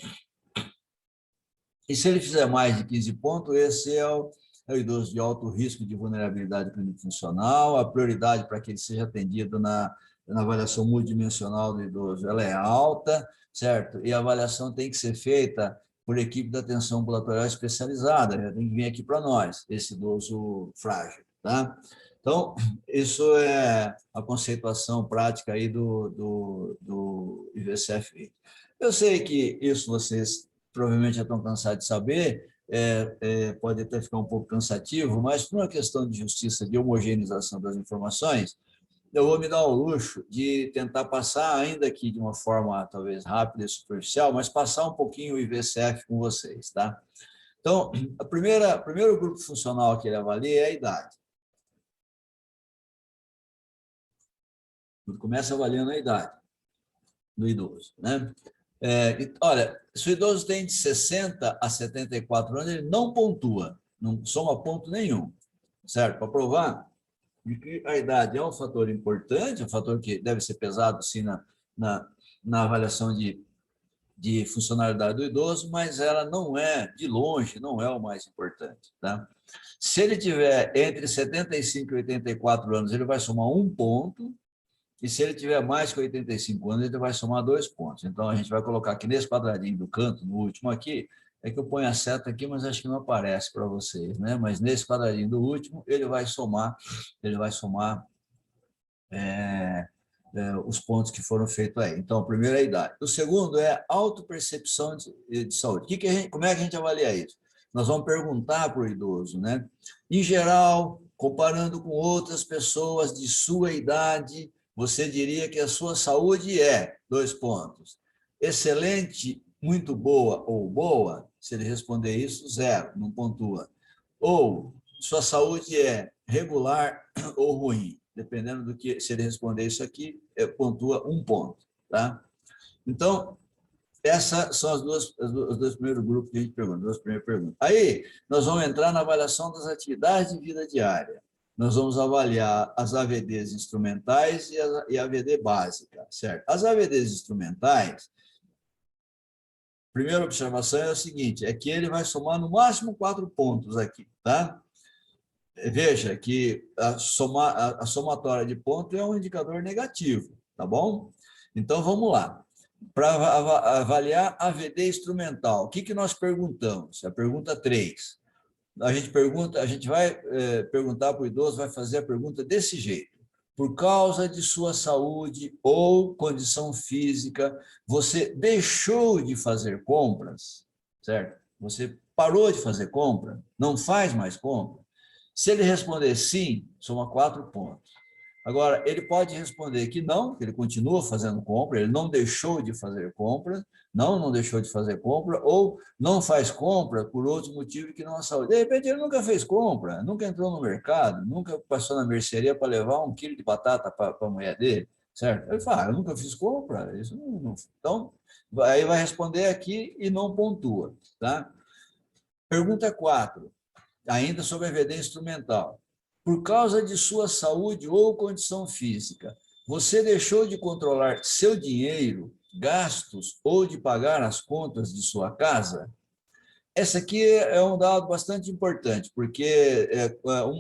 E se ele fizer mais de 15 pontos, esse é o idoso de alto risco de vulnerabilidade clínico-funcional, a prioridade para que ele seja atendido na avaliação multidimensional do idoso, ela é alta, certo? E a avaliação tem que ser feita por equipe de atenção ambulatorial especializada, já tem que vir aqui para nós, esse idoso frágil, tá? Então, isso é a conceituação prática aí do IVSF-20. Eu sei que isso vocês provavelmente já estão cansados de saber, pode até ficar um pouco cansativo, mas por uma questão de justiça, de homogeneização das informações, eu vou me dar o luxo de tentar passar, ainda aqui de uma forma talvez rápida e superficial, mas passar um pouquinho o IVSF com vocês, tá? Então, o primeiro grupo funcional que ele avalia é a idade. Ele começa avaliando a idade do idoso, né? Olha, se o idoso tem de 60 a 74 anos, ele não pontua, não soma ponto nenhum, certo? Para provar que a idade é um fator importante, um fator que deve ser pesado, sim, na avaliação de funcionalidade do idoso, mas ela não é, de longe, não é o mais importante, tá? Se ele tiver entre 75 e 84 anos, ele vai somar 1 ponto, e se ele tiver mais que 85 anos, ele vai somar 2 pontos. Então, a gente vai colocar aqui nesse quadradinho do canto, no último aqui, é que eu ponho a seta aqui, mas acho que não aparece para vocês, né? Mas nesse quadradinho do último, ele vai somar os pontos que foram feitos aí. Então, o primeiro é a idade. O segundo é autopercepção de saúde. Como é que a gente avalia isso? Nós vamos perguntar para o idoso, né? Em geral, comparando com outras pessoas de sua idade, você diria que a sua saúde é, 2 pontos, excelente, muito boa ou boa? Se ele responder isso, 0, não pontua. Ou sua saúde é regular ou ruim? dependendo do que, se ele responder isso aqui, pontua 1 ponto, tá? Então, essas são os dois primeiros grupos que a gente pergunta, as duas primeiras perguntas. Aí, nós vamos entrar na avaliação das atividades de vida diária. Nós vamos avaliar as AVDs instrumentais e a AVD básica, certo? As AVDs instrumentais, a primeira observação é a seguinte, é que ele vai somar no máximo 4 pontos aqui, tá? Veja que a somatória de pontos é um indicador negativo, tá bom? Então, vamos lá. Para avaliar a AVD instrumental, o que nós perguntamos? A pergunta 3. A gente vai perguntar para o idoso, vai fazer a pergunta desse jeito. Por causa de sua saúde ou condição física, você deixou de fazer compras, certo? Você parou de fazer compra, não faz mais compra. Se ele responder sim, soma 4 pontos. Agora, ele pode responder que não, que ele continua fazendo compra, ele não deixou de fazer compra, não deixou de fazer compra, ou não faz compra por outro motivo que não a saúde. De repente, ele nunca fez compra, nunca entrou no mercado, nunca passou na mercearia para levar 1 quilo de batata para a mulher dele, certo? Ele fala, eu nunca fiz compra, isso não... Então, aí vai responder aqui e não pontua, tá? Pergunta 4, ainda sobre a EVD instrumental. Por causa de sua saúde ou condição física, você deixou de controlar seu dinheiro, gastos ou de pagar as contas de sua casa? Essa aqui é um dado bastante importante, porque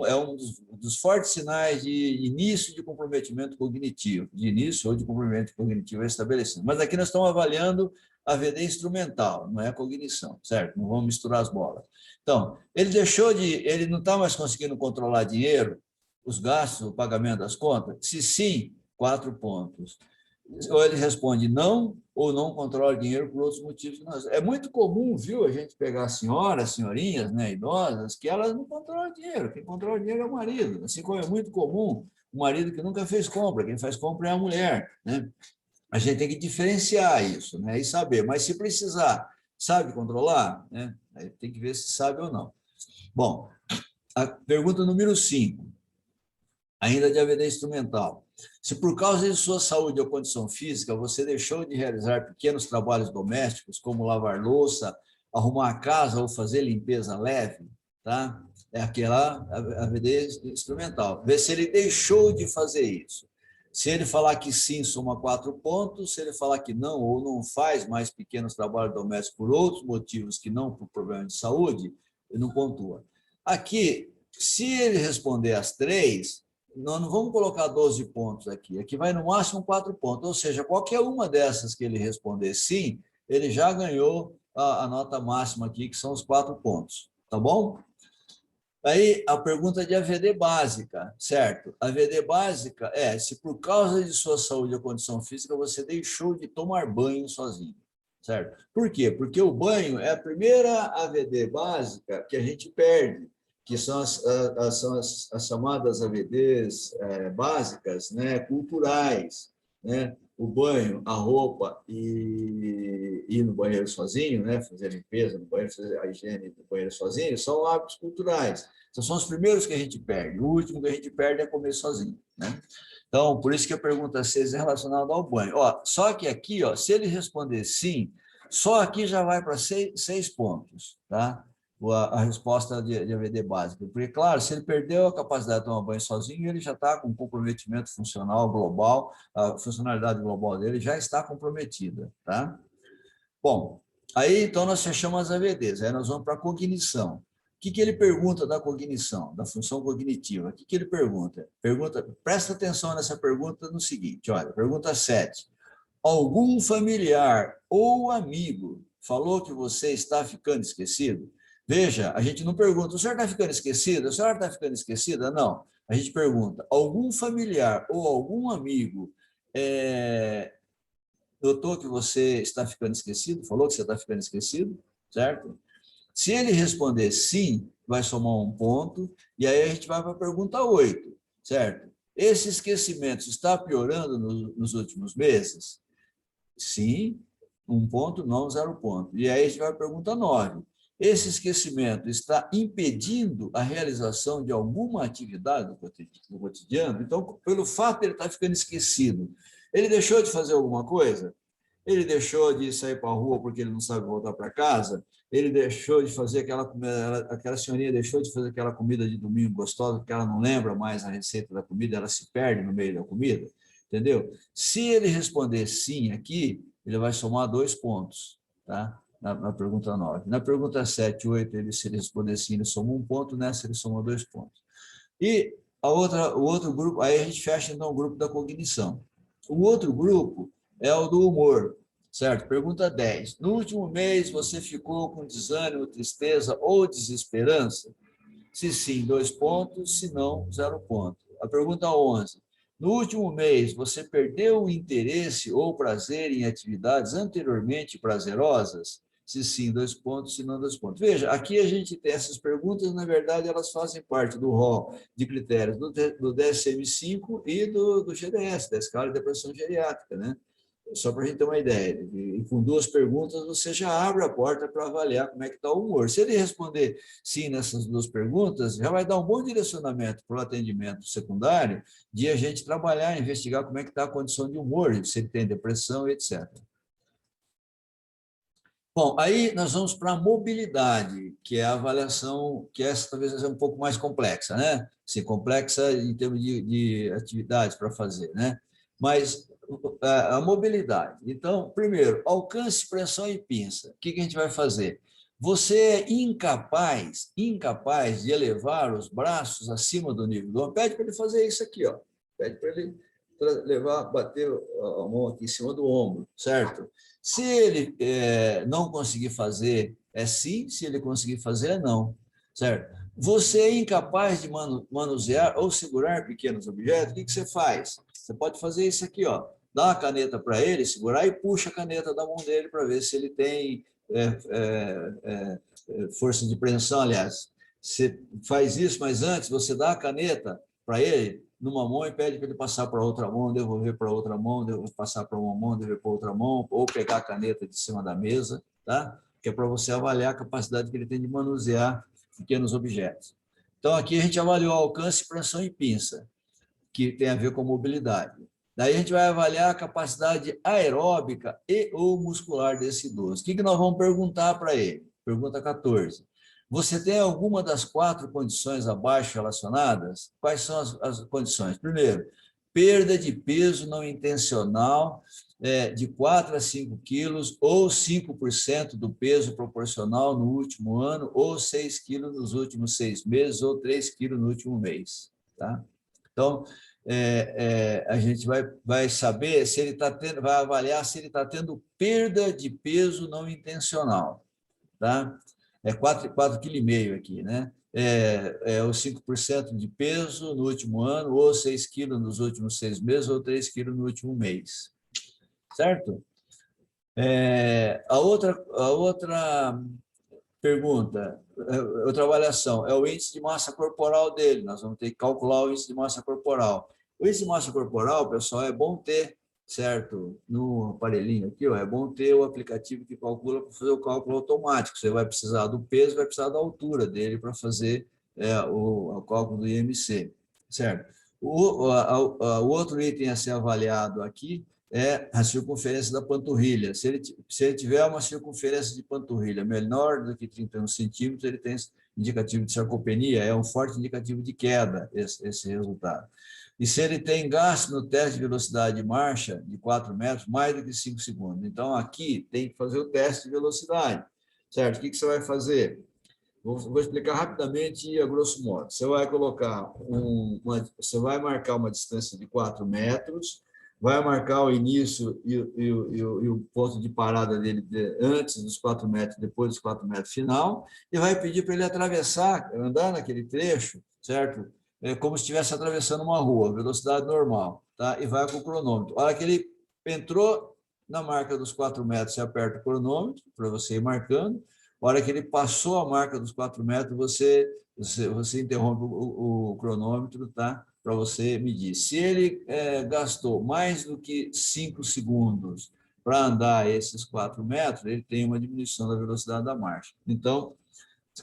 é um dos fortes sinais de início de comprometimento cognitivo, de início ou de comprometimento cognitivo estabelecido. Mas aqui nós estamos avaliando a AVD instrumental, não é a cognição, certo? Não vamos misturar as bolas. Então, ele não está mais conseguindo controlar dinheiro, os gastos, o pagamento das contas? Se sim, 4 pontos. Ou ele responde não, ou não controla dinheiro por outros motivos. É muito comum, viu, a gente pegar senhoras, senhorinhas, né, idosas, que elas não controlam dinheiro. Quem controla dinheiro é o marido. Assim como é muito comum o marido que nunca fez compra, quem faz compra é a mulher, né? A gente tem que diferenciar isso, né, e saber. Mas se precisar, sabe controlar, né? Aí tem que ver se sabe ou não. Bom, a pergunta número 5, ainda de AVD instrumental. Se por causa de sua saúde ou condição física, você deixou de realizar pequenos trabalhos domésticos, como lavar louça, arrumar a casa ou fazer limpeza leve, tá? É aquela AVD instrumental. Vê se ele deixou de fazer isso. Se ele falar que sim, soma 4 pontos. Se ele falar que não, ou não faz mais pequenos trabalhos domésticos por outros motivos que não por problema de saúde, ele não pontua. Aqui, se ele responder as 3, nós não vamos colocar 12 pontos aqui. Aqui vai no máximo 4 pontos. Ou seja, qualquer uma dessas que ele responder sim, ele já ganhou a nota máxima aqui, que são os 4 pontos. Tá bom? Aí, a pergunta de AVD básica, certo? A AVD básica é se por causa de sua saúde ou condição física você deixou de tomar banho sozinho, certo? Por quê? Porque o banho é a primeira AVD básica que a gente perde, que são as chamadas AVDs básicas, né, culturais, né? O banho, a roupa e ir no banheiro sozinho, né? Fazer a limpeza no banheiro, fazer a higiene do banheiro sozinho, são hábitos culturais. Então, são os primeiros que a gente perde. O último que a gente perde é comer sozinho, né? Então, por isso que a pergunta 6 é relacionada ao banho. Ó, só que aqui, ó, se ele responder sim, só aqui já vai para 6 pontos, tá? A resposta de AVD básica. Porque, claro, se ele perdeu a capacidade de tomar banho sozinho, ele já está com comprometimento funcional global, a funcionalidade global dele já está comprometida, tá? Bom, aí então nós fechamos as AVDs, aí nós vamos para a cognição. O que ele pergunta da cognição, da função cognitiva? O que ele pergunta? Presta atenção nessa pergunta no seguinte, olha, pergunta 7. Algum familiar ou amigo falou que você está ficando esquecido? Veja, a gente não pergunta, o senhor está ficando esquecido? A senhora está ficando esquecida? Não. A gente pergunta, algum familiar ou algum amigo notou que você está ficando esquecido? Falou que você está ficando esquecido? Certo? Se ele responder sim, vai somar 1 ponto, e aí a gente vai para a pergunta 8, certo? Esse esquecimento está piorando nos últimos meses? Sim, 1 ponto, não 0 ponto. E aí a gente vai para a pergunta 9. esse esquecimento está impedindo a realização de alguma atividade do cotidiano? Então, pelo fato de ele estar ficando esquecido, ele deixou de fazer alguma coisa? Ele deixou de sair para a rua porque ele não sabe voltar para casa? Ele deixou de fazer aquela senhorinha deixou de fazer aquela comida de domingo gostosa porque ela não lembra mais a receita da comida, ela se perde no meio da comida, entendeu? Se ele responder sim aqui, ele vai somar 2 pontos, tá? Na pergunta 9. Na pergunta 7 e 8, se ele responder sim, ele soma 1 ponto, nessa ele soma 2 pontos. E o outro grupo, aí a gente fecha então o grupo da cognição. O outro grupo é o do humor, certo? Pergunta 10. No último mês você ficou com desânimo, tristeza ou desesperança? Se sim, 2 pontos, se não, 0 ponto. A pergunta 11. No último mês, você perdeu o interesse ou prazer em atividades anteriormente prazerosas? Se sim, 2 pontos, se não, 2 pontos. Veja, aqui a gente tem essas perguntas, na verdade, elas fazem parte do rol de critérios do DSM-5 e do GDS, da Escala de Depressão Geriátrica, né? Só para a gente ter uma ideia. E com 2 perguntas, você já abre a porta para avaliar como é que está o humor. Se ele responder sim nessas 2 perguntas, já vai dar um bom direcionamento para o atendimento secundário de a gente trabalhar, investigar como é que está a condição de humor, se ele tem depressão, etc. Bom, aí nós vamos para a mobilidade, que é a avaliação, que essa talvez seja um pouco mais complexa, né? Assim, complexa em termos de atividades para fazer, né? Mas a mobilidade. Então, primeiro, alcance, pressão e pinça. O que a gente vai fazer? Você é incapaz de elevar os braços acima do nível do ombro. Pede para ele fazer isso aqui, ó. Pede para ele bater a mão aqui em cima do ombro, certo? Se ele não conseguir fazer, é sim. Se ele conseguir fazer, é não, certo? Você é incapaz de manusear ou segurar pequenos objetos, o que você faz? Você pode fazer isso aqui, ó. Dá uma caneta para ele, segurar e puxa a caneta da mão dele para ver se ele tem força de preensão, aliás. Você faz isso, mas antes você dá a caneta para ele numa mão e pede para ele passar para outra mão, devolver para outra mão, passar para uma mão, devolver para outra mão, ou pegar a caneta de cima da mesa, tá? Que é para você avaliar a capacidade que ele tem de manusear pequenos objetos. Então, aqui a gente avaliou alcance, pressão e pinça, que tem a ver com mobilidade. Daí a gente vai avaliar a capacidade aeróbica e ou muscular desse idoso. O que nós vamos perguntar para ele? Pergunta 14. Você tem alguma das 4 condições abaixo relacionadas? Quais são as condições? Primeiro, perda de peso não intencional de 4 a 5 quilos ou 5% do peso proporcional no último ano ou 6 quilos nos últimos 6 meses ou 3 quilos no último mês. Tá? Então, a gente vai saber se ele está tendo, vai avaliar se ele está tendo perda de peso não intencional, tá? 4,5 kg aqui, né? Os 5% de peso no último ano, ou 6 quilos nos últimos 6 meses, ou 3 quilos no último mês, certo? A outra pergunta, outra avaliação, é o índice de massa corporal dele. Nós vamos ter que calcular o índice de massa corporal. O índice de massa corporal, pessoal, é bom ter, certo? No aparelhinho aqui, ó, é bom ter o aplicativo que calcula para fazer o cálculo automático. Você vai precisar do peso, vai precisar da altura dele para fazer o cálculo do IMC, certo? O outro item a ser avaliado aqui é a circunferência da panturrilha. Se ele tiver uma circunferência de panturrilha menor do que 31 centímetros, ele tem indicativo de sarcopenia, é um forte indicativo de queda, esse resultado. E se ele tem gasto no teste de velocidade de marcha de 4 metros, mais do que 5 segundos. Então, aqui tem que fazer o teste de velocidade, certo? O que você vai fazer? Vou explicar rapidamente e a grosso modo. Você vai colocar você vai marcar uma distância de 4 metros, vai marcar o início e o ponto de parada dele antes dos 4 metros, depois dos 4 metros final, e vai pedir para ele atravessar, andar naquele trecho, certo? Como se estivesse atravessando uma rua, velocidade normal, tá? E vai com o cronômetro. A hora que ele entrou na marca dos 4 metros, você aperta o cronômetro para você ir marcando. A hora que ele passou a marca dos 4 metros, você interrompe o cronômetro, tá? Para você medir. Se ele gastou mais do que 5 segundos para andar esses 4 metros, ele tem uma diminuição da velocidade da marcha. Então,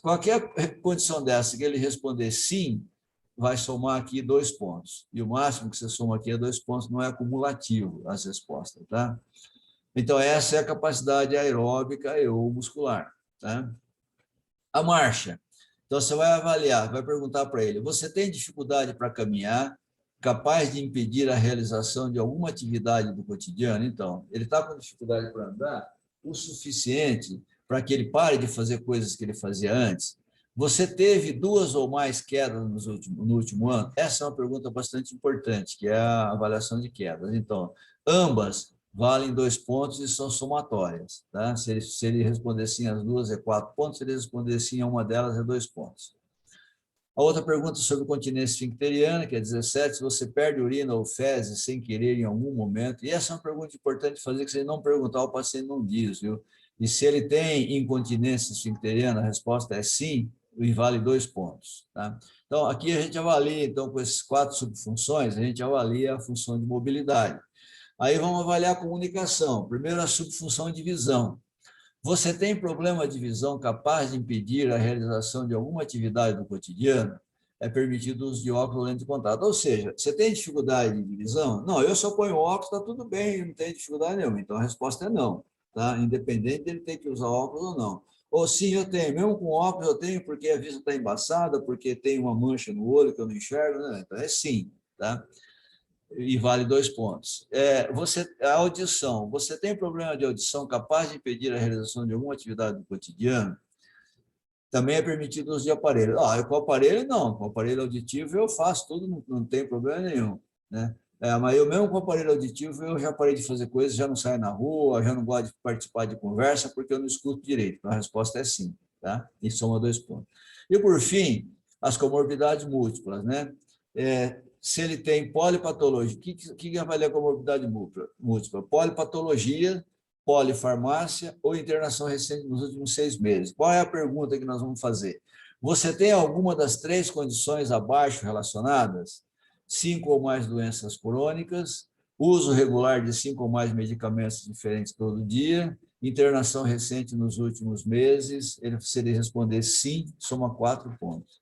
qualquer condição dessa que ele responder sim, vai somar aqui 2 pontos. E o máximo que você soma aqui é 2 pontos, não é acumulativo as respostas, tá? Então, essa é a capacidade aeróbica ou muscular, tá? A marcha. Então, você vai avaliar, vai perguntar para ele, você tem dificuldade para caminhar, capaz de impedir a realização de alguma atividade do cotidiano? Então, ele está com dificuldade para andar o suficiente para que ele pare de fazer coisas que ele fazia antes? Você teve 2 ou mais quedas no último ano? Essa é uma pergunta bastante importante, que é a avaliação de quedas. Então, ambas valem 2 pontos e são somatórias. Tá? Se ele responder sim às 2, é 4 pontos. Se ele responder sim a uma delas, é 2 pontos. A outra pergunta sobre continência esfincteriana, que é 17, se você perde urina ou fezes sem querer em algum momento. E essa é uma pergunta importante de fazer, que se ele não perguntar, o paciente não diz, viu? E se ele tem incontinência esfincteriana, a resposta é sim, e vale 2 pontos. Tá? Então, aqui a gente avalia, então, com esses 4 subfunções, a gente avalia a função de mobilidade. Aí vamos avaliar a comunicação. Primeiro, a subfunção de visão. Você tem problema de visão capaz de impedir a realização de alguma atividade do cotidiano? É permitido o uso de óculos lente de contato. Ou seja, você tem dificuldade de visão? Não, eu só ponho óculos, está tudo bem, não tem dificuldade nenhuma. Então, a resposta é não, tá? Independente dele ter que usar óculos ou não. Ou sim, eu tenho, mesmo com óculos eu tenho porque a vista está embaçada, porque tem uma mancha no olho que eu não enxergo, né? Então, é sim, tá? E vale 2 pontos. A audição. Você tem problema de audição capaz de impedir a realização de alguma atividade do cotidiano? Também é permitido o uso de aparelho. Com o aparelho, não. Com o aparelho auditivo eu faço tudo, não tem problema nenhum. Né? Mas eu mesmo com o aparelho auditivo eu já parei de fazer coisas, já não saio na rua, já não gosto de participar de conversa porque eu não escuto direito. Então, a resposta é sim. Tá? E soma 2 pontos. E, por fim, as comorbidades múltiplas. Né? Se ele tem polipatologia, o que avalia a comorbidade múltipla? Polipatologia, polifarmácia ou internação recente nos últimos 6 meses. Qual é a pergunta que nós vamos fazer? Você tem alguma das 3 condições abaixo relacionadas? 5 ou mais doenças crônicas, uso regular de 5 ou mais medicamentos diferentes todo dia, internação recente nos últimos meses. Se ele responder sim, soma 4 pontos.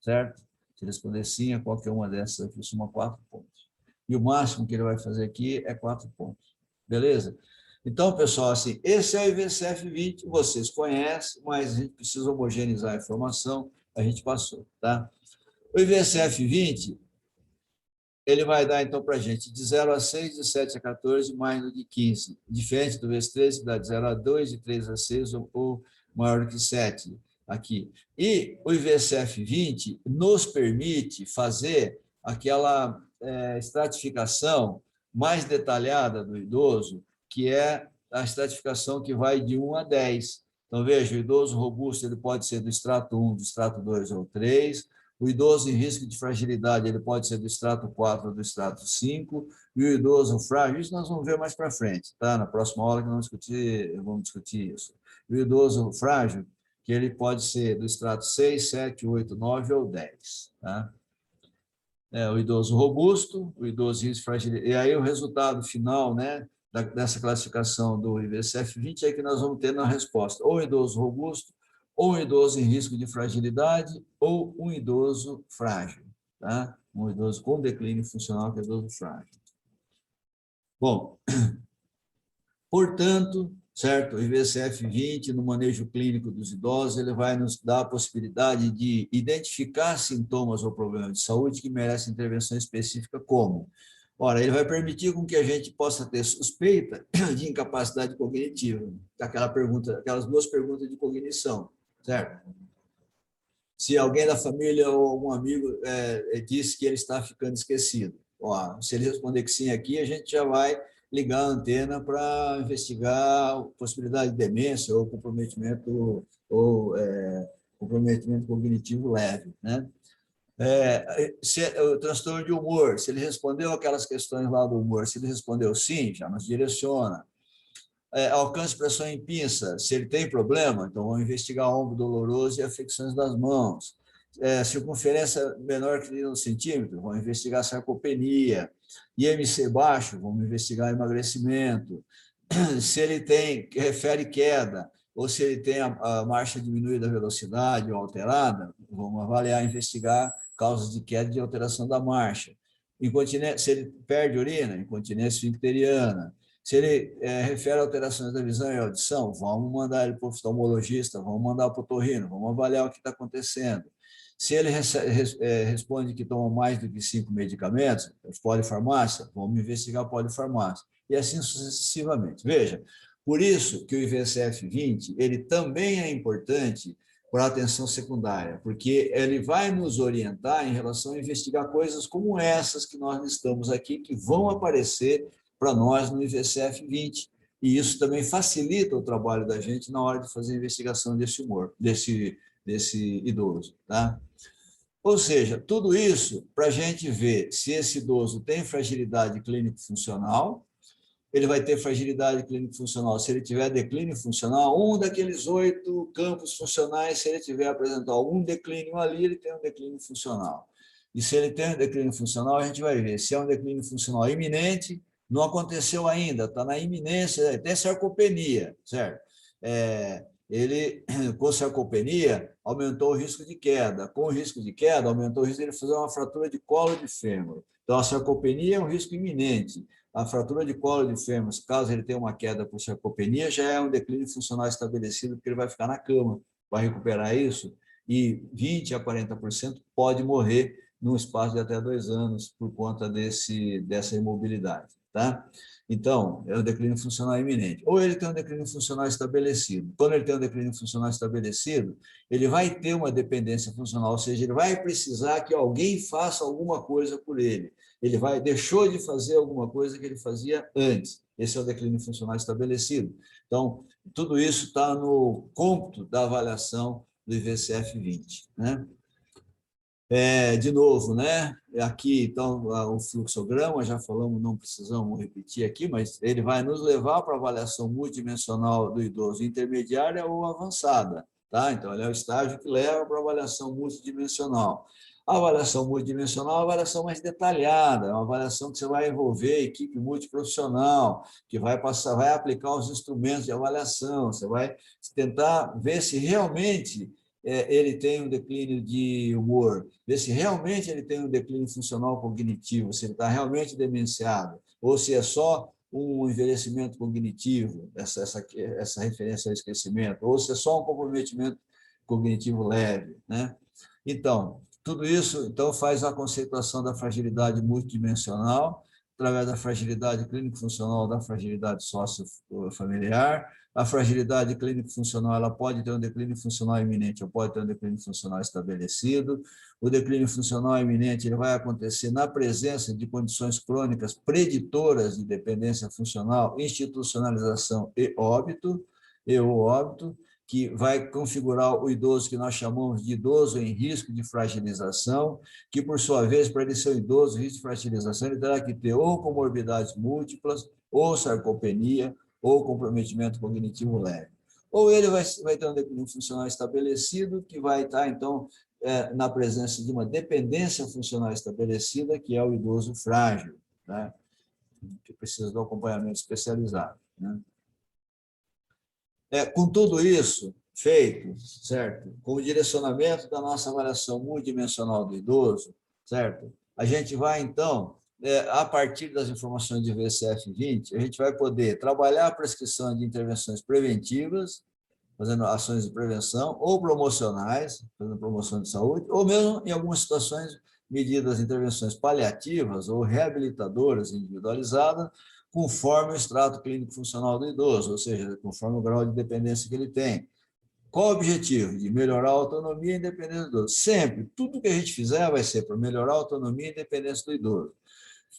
Certo? Se ele responder sim a qualquer uma dessas aqui, soma 4 pontos. E o máximo que ele vai fazer aqui é 4 pontos. Beleza? Então, pessoal, assim, esse é o IVCF-20, vocês conhecem, mas a gente precisa homogeneizar a informação, a gente passou, tá? O IVCF-20, ele vai dar, então, para a gente de 0 a 6, de 7 a 14, mais do que 15. Diferente do IVC-13, que dá de 0 a 2, de 3 a 6, ou maior do que 7. Aqui. E o IVCF-20 nos permite fazer aquela estratificação mais detalhada do idoso, que é a estratificação que vai de 1 a 10. Então, veja, o idoso robusto ele pode ser do extrato 1, do extrato 2 ou 3, o idoso em risco de fragilidade ele pode ser do extrato 4 ou do extrato 5, e o idoso frágil, isso nós vamos ver mais para frente, tá? Na próxima aula que vamos discutir isso. E o idoso frágil, que ele pode ser do extrato 6, 7, 8, 9 ou 10. Tá? O idoso robusto, o idoso em risco de fragilidade. E aí o resultado final, né, dessa classificação do IVCF-20 é que nós vamos ter na resposta ou idoso robusto, ou um idoso em risco de fragilidade, ou um idoso frágil. Tá? Um idoso com declínio funcional, que é idoso frágil. Bom, portanto, certo? O IVCF-20, no manejo clínico dos idosos, ele vai nos dar a possibilidade de identificar sintomas ou problemas de saúde que merecem intervenção específica, como? Ora, ele vai permitir com que a gente possa ter suspeita de incapacidade cognitiva, aquelas 2 perguntas de cognição, certo? Se alguém da família ou algum amigo disse que ele está ficando esquecido, se ele responder que sim aqui, a gente já vai ligar a antena para investigar a possibilidade de demência ou comprometimento cognitivo leve, né? O transtorno de humor, se ele respondeu aquelas questões lá do humor, se ele respondeu sim, já nos direciona. Alcance pressão em pinça, se ele tem problema, então vamos investigar ombro doloroso e afecções das mãos. Circunferência menor que 1 centímetro, vamos investigar sarcopenia. IMC baixo, vamos investigar emagrecimento. se ele tem, refere queda, ou se ele tem a marcha diminuída da velocidade ou alterada, vamos avaliar, investigar causas de queda e de alteração da marcha. Incontinência, se ele perde urina, incontinência esfincteriana. Se ele refere alterações da visão e audição, vamos mandar ele para o oftalmologista, vamos mandar para o otorrino, vamos avaliar o que está acontecendo. Se ele responde que toma mais do que 5 medicamentos, polifarmácia, vamos investigar a polifarmácia. E assim sucessivamente. Veja, por isso que o IVCF-20 ele também é importante para a atenção secundária, porque ele vai nos orientar em relação a investigar coisas como essas que nós listamos aqui, que vão aparecer para nós no IVCF-20. E isso também facilita o trabalho da gente na hora de fazer a investigação desse humor, desse idoso. Tá? Ou seja, tudo isso para a gente ver se esse idoso tem fragilidade clínico-funcional. Ele vai ter fragilidade clínico-funcional se ele tiver declínio funcional, um daqueles 8 campos funcionais, se ele tiver apresentado algum declínio ali, ele tem um declínio funcional. E se ele tem um declínio funcional, a gente vai ver se é um declínio funcional iminente, não aconteceu ainda, está na iminência, até sarcopenia, certo? Ele, com sarcopenia, aumentou o risco de queda. Com o risco de queda, aumentou o risco de ele fazer uma fratura de colo de fêmur. Então, a sarcopenia é um risco iminente. A fratura de colo de fêmur, caso ele tenha uma queda por sarcopenia, já é um declínio funcional estabelecido, porque ele vai ficar na cama para recuperar isso, e 20% a 40% pode morrer num espaço de até 2 anos por conta dessa imobilidade. Tá? Então, é o declínio funcional iminente. Ou ele tem um declínio funcional estabelecido. Quando ele tem um declínio funcional estabelecido, ele vai ter uma dependência funcional, ou seja, ele vai precisar que alguém faça alguma coisa por ele. Ele deixou de fazer alguma coisa que ele fazia antes. Esse é o declínio funcional estabelecido. Então, tudo isso está no cômputo da avaliação do IVCF-20. Né? De novo, né? Aqui, então, o fluxograma, já falamos, não precisamos repetir aqui, mas ele vai nos levar para a avaliação multidimensional do idoso intermediária ou avançada. Tá? Então, ele é o estágio que leva para a avaliação multidimensional. A avaliação multidimensional é uma avaliação mais detalhada, é uma avaliação que você vai envolver a equipe multiprofissional, que vai aplicar os instrumentos de avaliação, você vai tentar ver se realmente ele tem um declínio de humor, ver se realmente ele tem um declínio funcional cognitivo, se ele está realmente demenciado, ou se é só um envelhecimento cognitivo, essa referência ao esquecimento, ou se é só um comprometimento cognitivo leve. Né? Então, tudo isso então, faz a conceituação da fragilidade multidimensional, através da fragilidade clínico-funcional, da fragilidade sociofamiliar. A fragilidade clínico-funcional ela pode ter um declínio funcional iminente ou pode ter um declínio funcional estabelecido. O declínio funcional iminente ele vai acontecer na presença de condições crônicas preditoras de dependência funcional, institucionalização e óbito, que vai configurar o idoso que nós chamamos de idoso em risco de fragilização, que, por sua vez, para ele ser um idoso em risco de fragilização, ele terá que ter ou comorbidades múltiplas, ou sarcopenia, ou comprometimento cognitivo leve. Ou ele vai ter um declínio funcional estabelecido, que vai estar, então, na presença de uma dependência funcional estabelecida, que é o idoso frágil, né? Que precisa do acompanhamento especializado. Né? Com tudo isso feito, certo? Com o direcionamento da nossa avaliação multidimensional do idoso, certo? A gente vai, então, a partir das informações de VCF-20, a gente vai poder trabalhar a prescrição de intervenções preventivas, fazendo ações de prevenção, ou promocionais, fazendo promoção de saúde, ou mesmo, em algumas situações, medidas de intervenções paliativas ou reabilitadoras individualizadas, conforme o extrato clínico funcional do idoso, ou seja, conforme o grau de dependência que ele tem. Qual o objetivo? De melhorar a autonomia e independência do idoso. Sempre, tudo que a gente fizer vai ser para melhorar a autonomia e independência do idoso.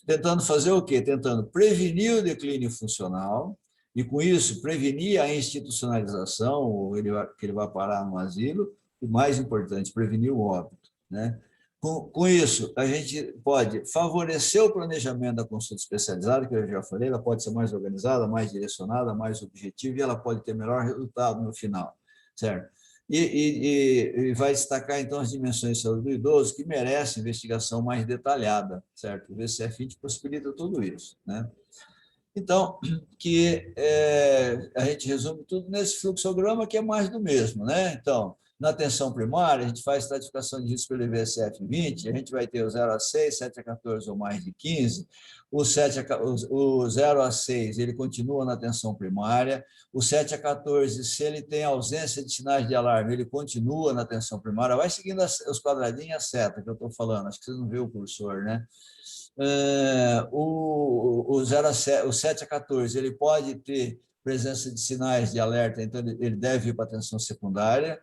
Tentando fazer o quê? Tentando prevenir o declínio funcional e, com isso, prevenir a institucionalização, ou que ele vai parar no asilo, e, mais importante, prevenir o óbito. Né? Com isso, a gente pode favorecer o planejamento da consulta especializada, que eu já falei, ela pode ser mais organizada, mais direcionada, mais objetiva, e ela pode ter melhor resultado no final, certo? E vai destacar, então, as dimensões de saúde do idoso que merecem investigação mais detalhada, certo? O VCF-20 possibilita tudo isso, né? Então, que a gente resume tudo nesse fluxograma, que é mais do mesmo, né? Então, na atenção primária, a gente faz estratificação de risco pelo IVSF-20, a gente vai ter o 0 a 6, 7 a 14 ou mais de 15, o 0 a 6, ele continua na atenção primária, o 7 a 14, se ele tem ausência de sinais de alarme, ele continua na atenção primária, vai seguindo os quadradinhos e a seta que eu estou falando, acho que vocês não vê o cursor, né? O 7 a 14, ele pode ter presença de sinais de alerta, então ele deve ir para a atenção secundária.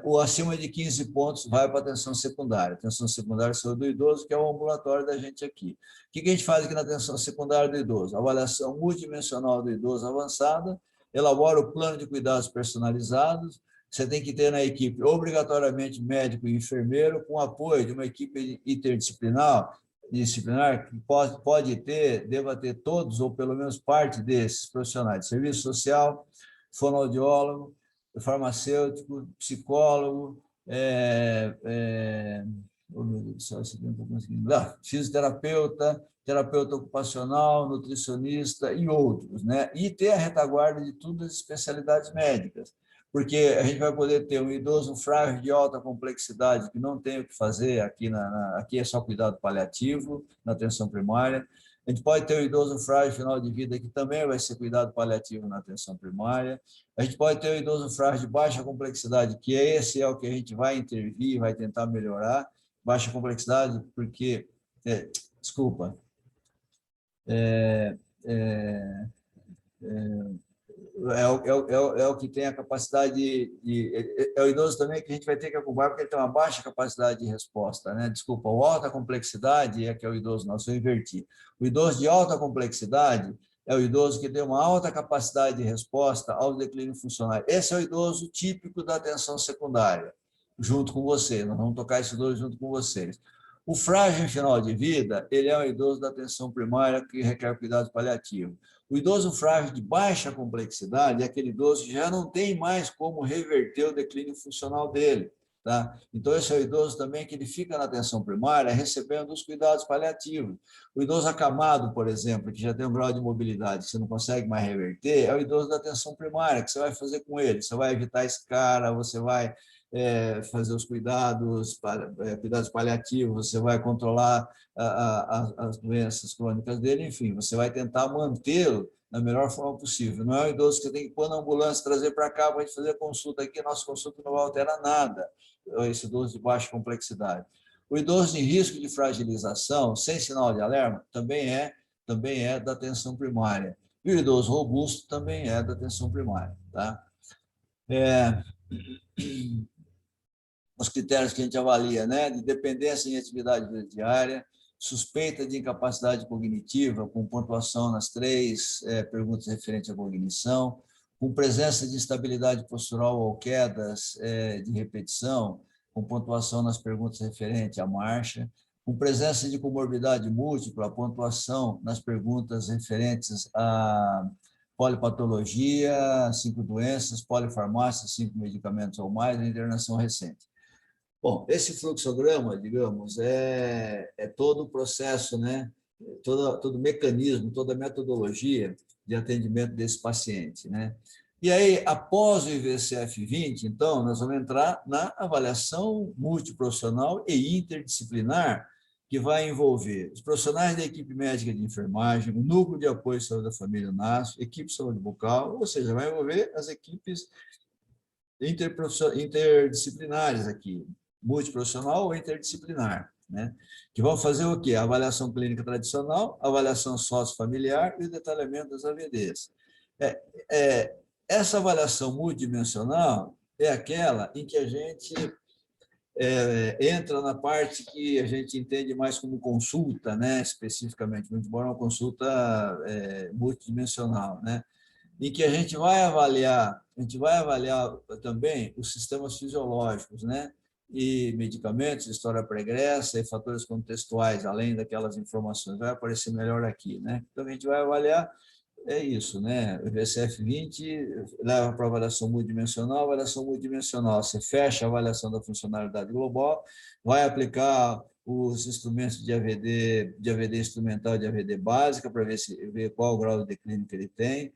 O acima de 15 pontos vai para a atenção secundária. Atenção secundária saúde do idoso, que é o ambulatório da gente aqui. O que a gente faz aqui na atenção secundária do idoso? Avaliação multidimensional do idoso avançada, elabora o plano de cuidados personalizados. Você tem que ter na equipe, obrigatoriamente, médico e enfermeiro, com apoio de uma equipe interdisciplinar, que pode ter, deva ter todos, ou pelo menos parte desses profissionais, serviço social, fonoaudiólogo, farmacêutico, psicólogo, fisioterapeuta, terapeuta ocupacional, nutricionista e outros, né? E ter a retaguarda de todas as especialidades médicas, porque a gente vai poder ter um idoso frágil de alta complexidade que não tem o que fazer, aqui é só cuidado paliativo, na atenção primária. A gente pode ter o idoso frágil final de vida, que também vai ser cuidado paliativo na atenção primária. A gente pode ter o idoso frágil de baixa complexidade, que esse é o que a gente vai intervir, vai tentar melhorar. Baixa complexidade, porque... desculpa. É o que tem a capacidade é o idoso também que a gente vai ter que acompanhar, porque ele tem uma baixa capacidade de resposta, né? Desculpa, o alta complexidade é que é o idoso nosso, eu inverti. O idoso de alta complexidade é o idoso que tem uma alta capacidade de resposta ao declínio funcional. Esse é o idoso típico da atenção secundária, junto com você. Nós vamos tocar esse idoso junto com vocês. O frágil em final de vida, ele é um idoso da atenção primária que requer cuidado paliativo. O idoso frágil de baixa complexidade é aquele idoso que já não tem mais como reverter o declínio funcional dele. Tá? Então, esse é o idoso também que ele fica na atenção primária recebendo os cuidados paliativos. O idoso acamado, por exemplo, que já tem um grau de mobilidade que você não consegue mais reverter, é o idoso da atenção primária. O que você vai fazer com ele? Você vai evitar escara, você vai fazer os cuidados paliativos, você vai controlar as doenças crônicas dele, enfim, você vai tentar mantê-lo da melhor forma possível. Não é o idoso que você tem que pôr na ambulância, trazer para cá para a gente fazer a consulta aqui, a nossa consulta não vai alterar nada, esse idoso de baixa complexidade. O idoso em risco de fragilização, sem sinal de alarme, também é da atenção primária. E o idoso robusto também é da atenção primária. Tá? Os critérios que a gente avalia, né? De dependência em atividade diária, suspeita de incapacidade cognitiva, com pontuação nas 3 perguntas referentes à cognição, com presença de instabilidade postural ou quedas de repetição, com pontuação nas perguntas referentes à marcha, com presença de comorbidade múltipla, pontuação nas perguntas referentes à polipatologia, 5 doenças, polifarmácia, 5 medicamentos ou mais, e internação recente. Bom, esse fluxograma, digamos, é todo o processo, né? Todo o mecanismo, toda a metodologia de atendimento desse paciente, né? E aí, após o IVCF-20, então, nós vamos entrar na avaliação multiprofissional e interdisciplinar, que vai envolver os profissionais da equipe médica de enfermagem, o núcleo de apoio à saúde da família NASF, equipe de saúde bucal, ou seja, vai envolver as equipes interdisciplinares aqui, multiprofissional ou interdisciplinar, né? Que vão fazer o quê? A avaliação clínica tradicional, a avaliação sociofamiliar e o detalhamento das AVDs. Essa avaliação multidimensional é aquela em que a gente entra na parte que a gente entende mais como consulta, né? Especificamente, muito embora uma consulta multidimensional, né? Em que a gente vai avaliar também os sistemas fisiológicos, né? E medicamentos, história pregressa e fatores contextuais, além daquelas informações, vai aparecer melhor aqui, né? Então, a gente vai avaliar, isso, né? O IVCF-20 leva para avaliação multidimensional, você fecha a avaliação da funcionalidade global, vai aplicar os instrumentos de AVD instrumental e de AVD básica, para ver qual o grau de declínio que ele tem.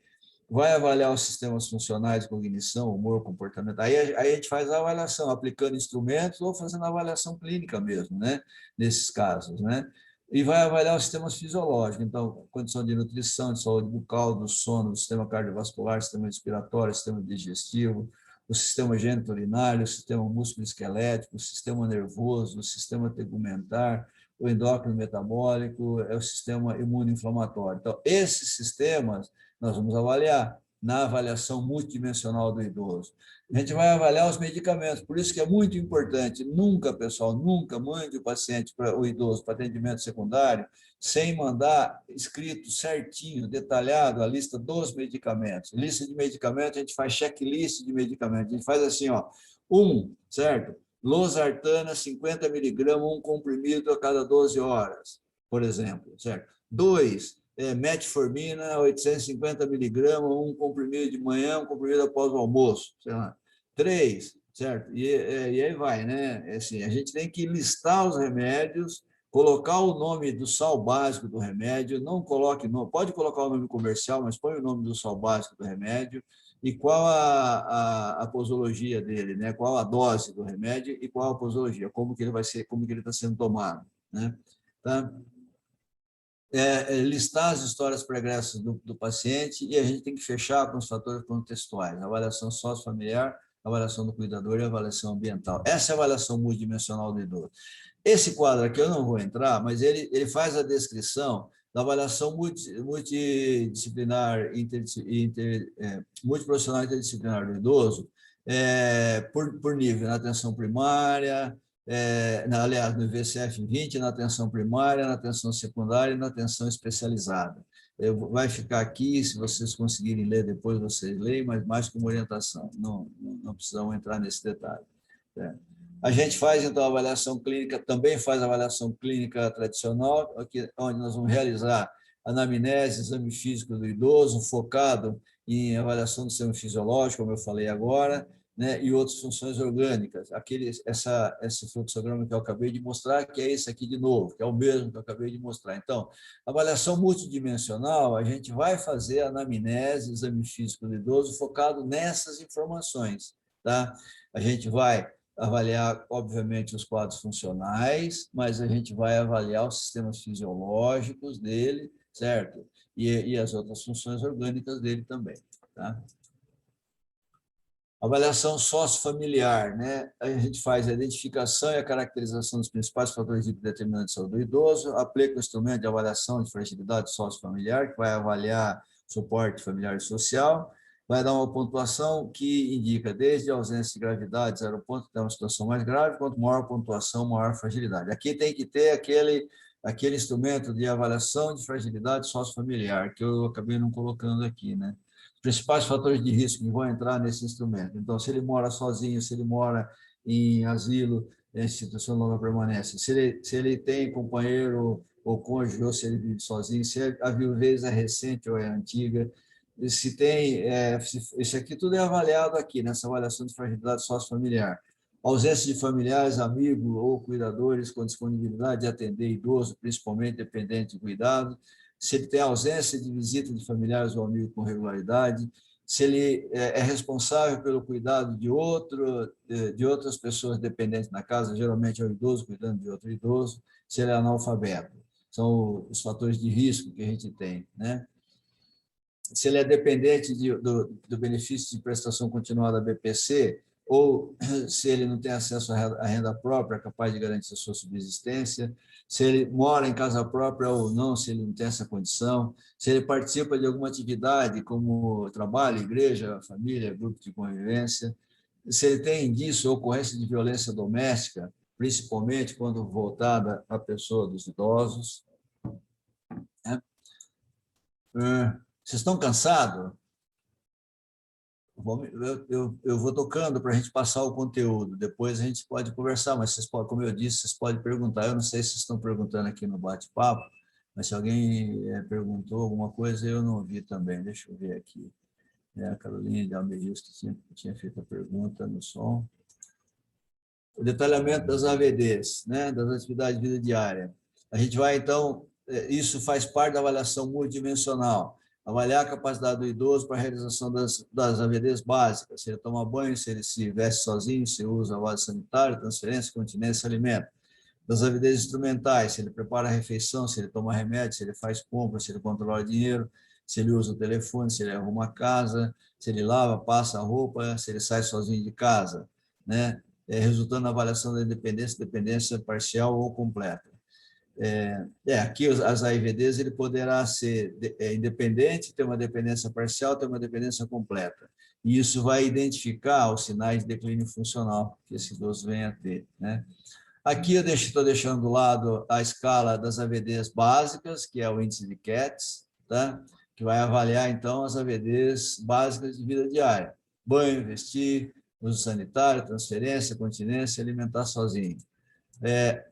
Vai avaliar os sistemas funcionais de cognição, humor, comportamento. Aí a gente faz a avaliação, aplicando instrumentos ou fazendo a avaliação clínica mesmo, né? Nesses casos, né? E vai avaliar os sistemas fisiológicos, então, condição de nutrição, de saúde bucal, do sono, do sistema cardiovascular, sistema respiratório, sistema digestivo, o sistema geniturinário, o sistema músculo-esquelético, o sistema nervoso, o sistema tegumentar, o endócrino metabólico, o sistema imunoinflamatório. Então, esses sistemas nós vamos avaliar na avaliação multidimensional do idoso. A gente vai avaliar os medicamentos, por isso que é muito importante, nunca, pessoal, nunca mande o paciente, o idoso, para atendimento secundário, sem mandar escrito certinho, detalhado, a lista dos medicamentos. Lista de medicamentos, a gente faz checklist de medicamentos, a gente faz assim, ó, certo? Losartana, 50 miligramas, um comprimido a cada 12 horas, por exemplo, certo? 2, metformina, 850 miligramas, um comprimido de manhã, um comprimido após o almoço, sei lá. 3, certo? E aí vai, né? Assim, a gente tem que listar os remédios, colocar o nome do sal básico do remédio, não coloque nome, pode colocar o nome comercial, mas põe o nome do sal básico do remédio e qual a posologia dele, né? Qual a dose do remédio e qual a posologia, como que ele vai ser, como que ele está sendo tomado, né? Tá? Listar as histórias pregressas do paciente e a gente tem que fechar com os fatores contextuais, avaliação sociofamiliar, avaliação do cuidador e avaliação ambiental. Essa é a avaliação multidimensional do idoso. Esse quadro aqui eu não vou entrar, mas ele faz a descrição da avaliação multidisciplinar, multiprofissional interdisciplinar do idoso, por nível, na atenção primária, aliás, no IVCF-20, na atenção primária, na atenção secundária e na atenção especializada. Vai ficar aqui, se vocês conseguirem ler depois, vocês leem, mas mais como orientação, não precisamos entrar nesse detalhe. A gente faz, então, a avaliação clínica, também faz a avaliação clínica tradicional, aqui, onde nós vamos realizar anamnese, exame físico do idoso, focado em avaliação do sistema fisiológico, como eu falei agora, né, e outras funções orgânicas. Esse fluxograma que eu acabei de mostrar, que é esse aqui de novo, que é o mesmo que eu acabei de mostrar. Então, avaliação multidimensional, a gente vai fazer anamnese, exame físico do idoso, focado nessas informações. Tá? A gente vai avaliar, obviamente, os quadros funcionais, mas a gente vai avaliar os sistemas fisiológicos dele, certo? E as outras funções orgânicas dele também, tá? Avaliação sociofamiliar, né? A gente faz a identificação e a caracterização dos principais fatores de determinante de saúde do idoso, aplica o instrumento de avaliação de fragilidade sociofamiliar, que vai avaliar suporte familiar e social, vai dar uma pontuação que indica desde a ausência de gravidade, 0 ponto, até uma situação mais grave, quanto maior a pontuação, maior a fragilidade. Aqui tem que ter aquele instrumento de avaliação de fragilidade sociofamiliar, que eu acabei não colocando aqui, né? Principais fatores de risco que vão entrar nesse instrumento. Então, se ele mora sozinho, se ele mora em asilo, em instituição de longa permanência, se ele tem companheiro ou cônjuge, ou se ele vive sozinho, se a viuvez é recente ou é antiga, se tem... isso aqui tudo é avaliado aqui, nessa avaliação de fragilidade sociofamiliar. Ausência de familiares, amigos ou cuidadores com disponibilidade de atender idoso, principalmente dependente de cuidado, se ele tem ausência de visita de familiares ou amigos com regularidade, se ele é responsável pelo cuidado de outras pessoas dependentes na casa, geralmente é o idoso cuidando de outro idoso, se ele é analfabeto. São os fatores de risco que a gente tem, né? Se ele é dependente do benefício de prestação continuada BPC, ou se ele não tem acesso à renda própria, capaz de garantir a sua subsistência, se ele mora em casa própria ou não, se ele não tem essa condição, se ele participa de alguma atividade como trabalho, igreja, família, grupo de convivência, se ele tem indício ou ocorrência de violência doméstica, principalmente quando voltada à pessoa dos idosos. Né? Vocês estão cansados? Eu vou tocando para a gente passar o conteúdo, depois a gente pode conversar, mas vocês podem, como eu disse, vocês podem perguntar. Eu não sei se vocês estão perguntando aqui no bate-papo, mas se alguém perguntou alguma coisa, eu não vi também. Deixa eu ver aqui. A Carolina de Almeida que tinha feito a pergunta no som. o detalhamento das AVDs, né, das atividades de vida diária. A gente vai, então, isso faz parte da avaliação multidimensional, avaliar a capacidade do idoso para a realização das AVDs básicas, se ele toma banho, se ele se veste sozinho, se usa vaso sanitário, transferência, continência, alimento. Das AVDs instrumentais, se ele prepara a refeição, se ele toma remédio, se ele faz compras, se ele controla dinheiro, se ele usa o telefone, se ele arruma a casa, se ele lava, passa a roupa, se ele sai sozinho de casa, né? Resultando na avaliação da independência, dependência parcial ou completa. Aqui as AIVDs ele poderá ser independente, ter uma dependência parcial, ter uma dependência completa. E isso vai identificar os sinais de declínio funcional que esse idoso vem a ter, né? Aqui eu estou deixando do lado a escala das AVDs básicas, que é o índice de CATS, tá? Que vai avaliar, então, as AVDs básicas de vida diária. Banho, vestir, uso sanitário, transferência, continência, alimentar sozinho.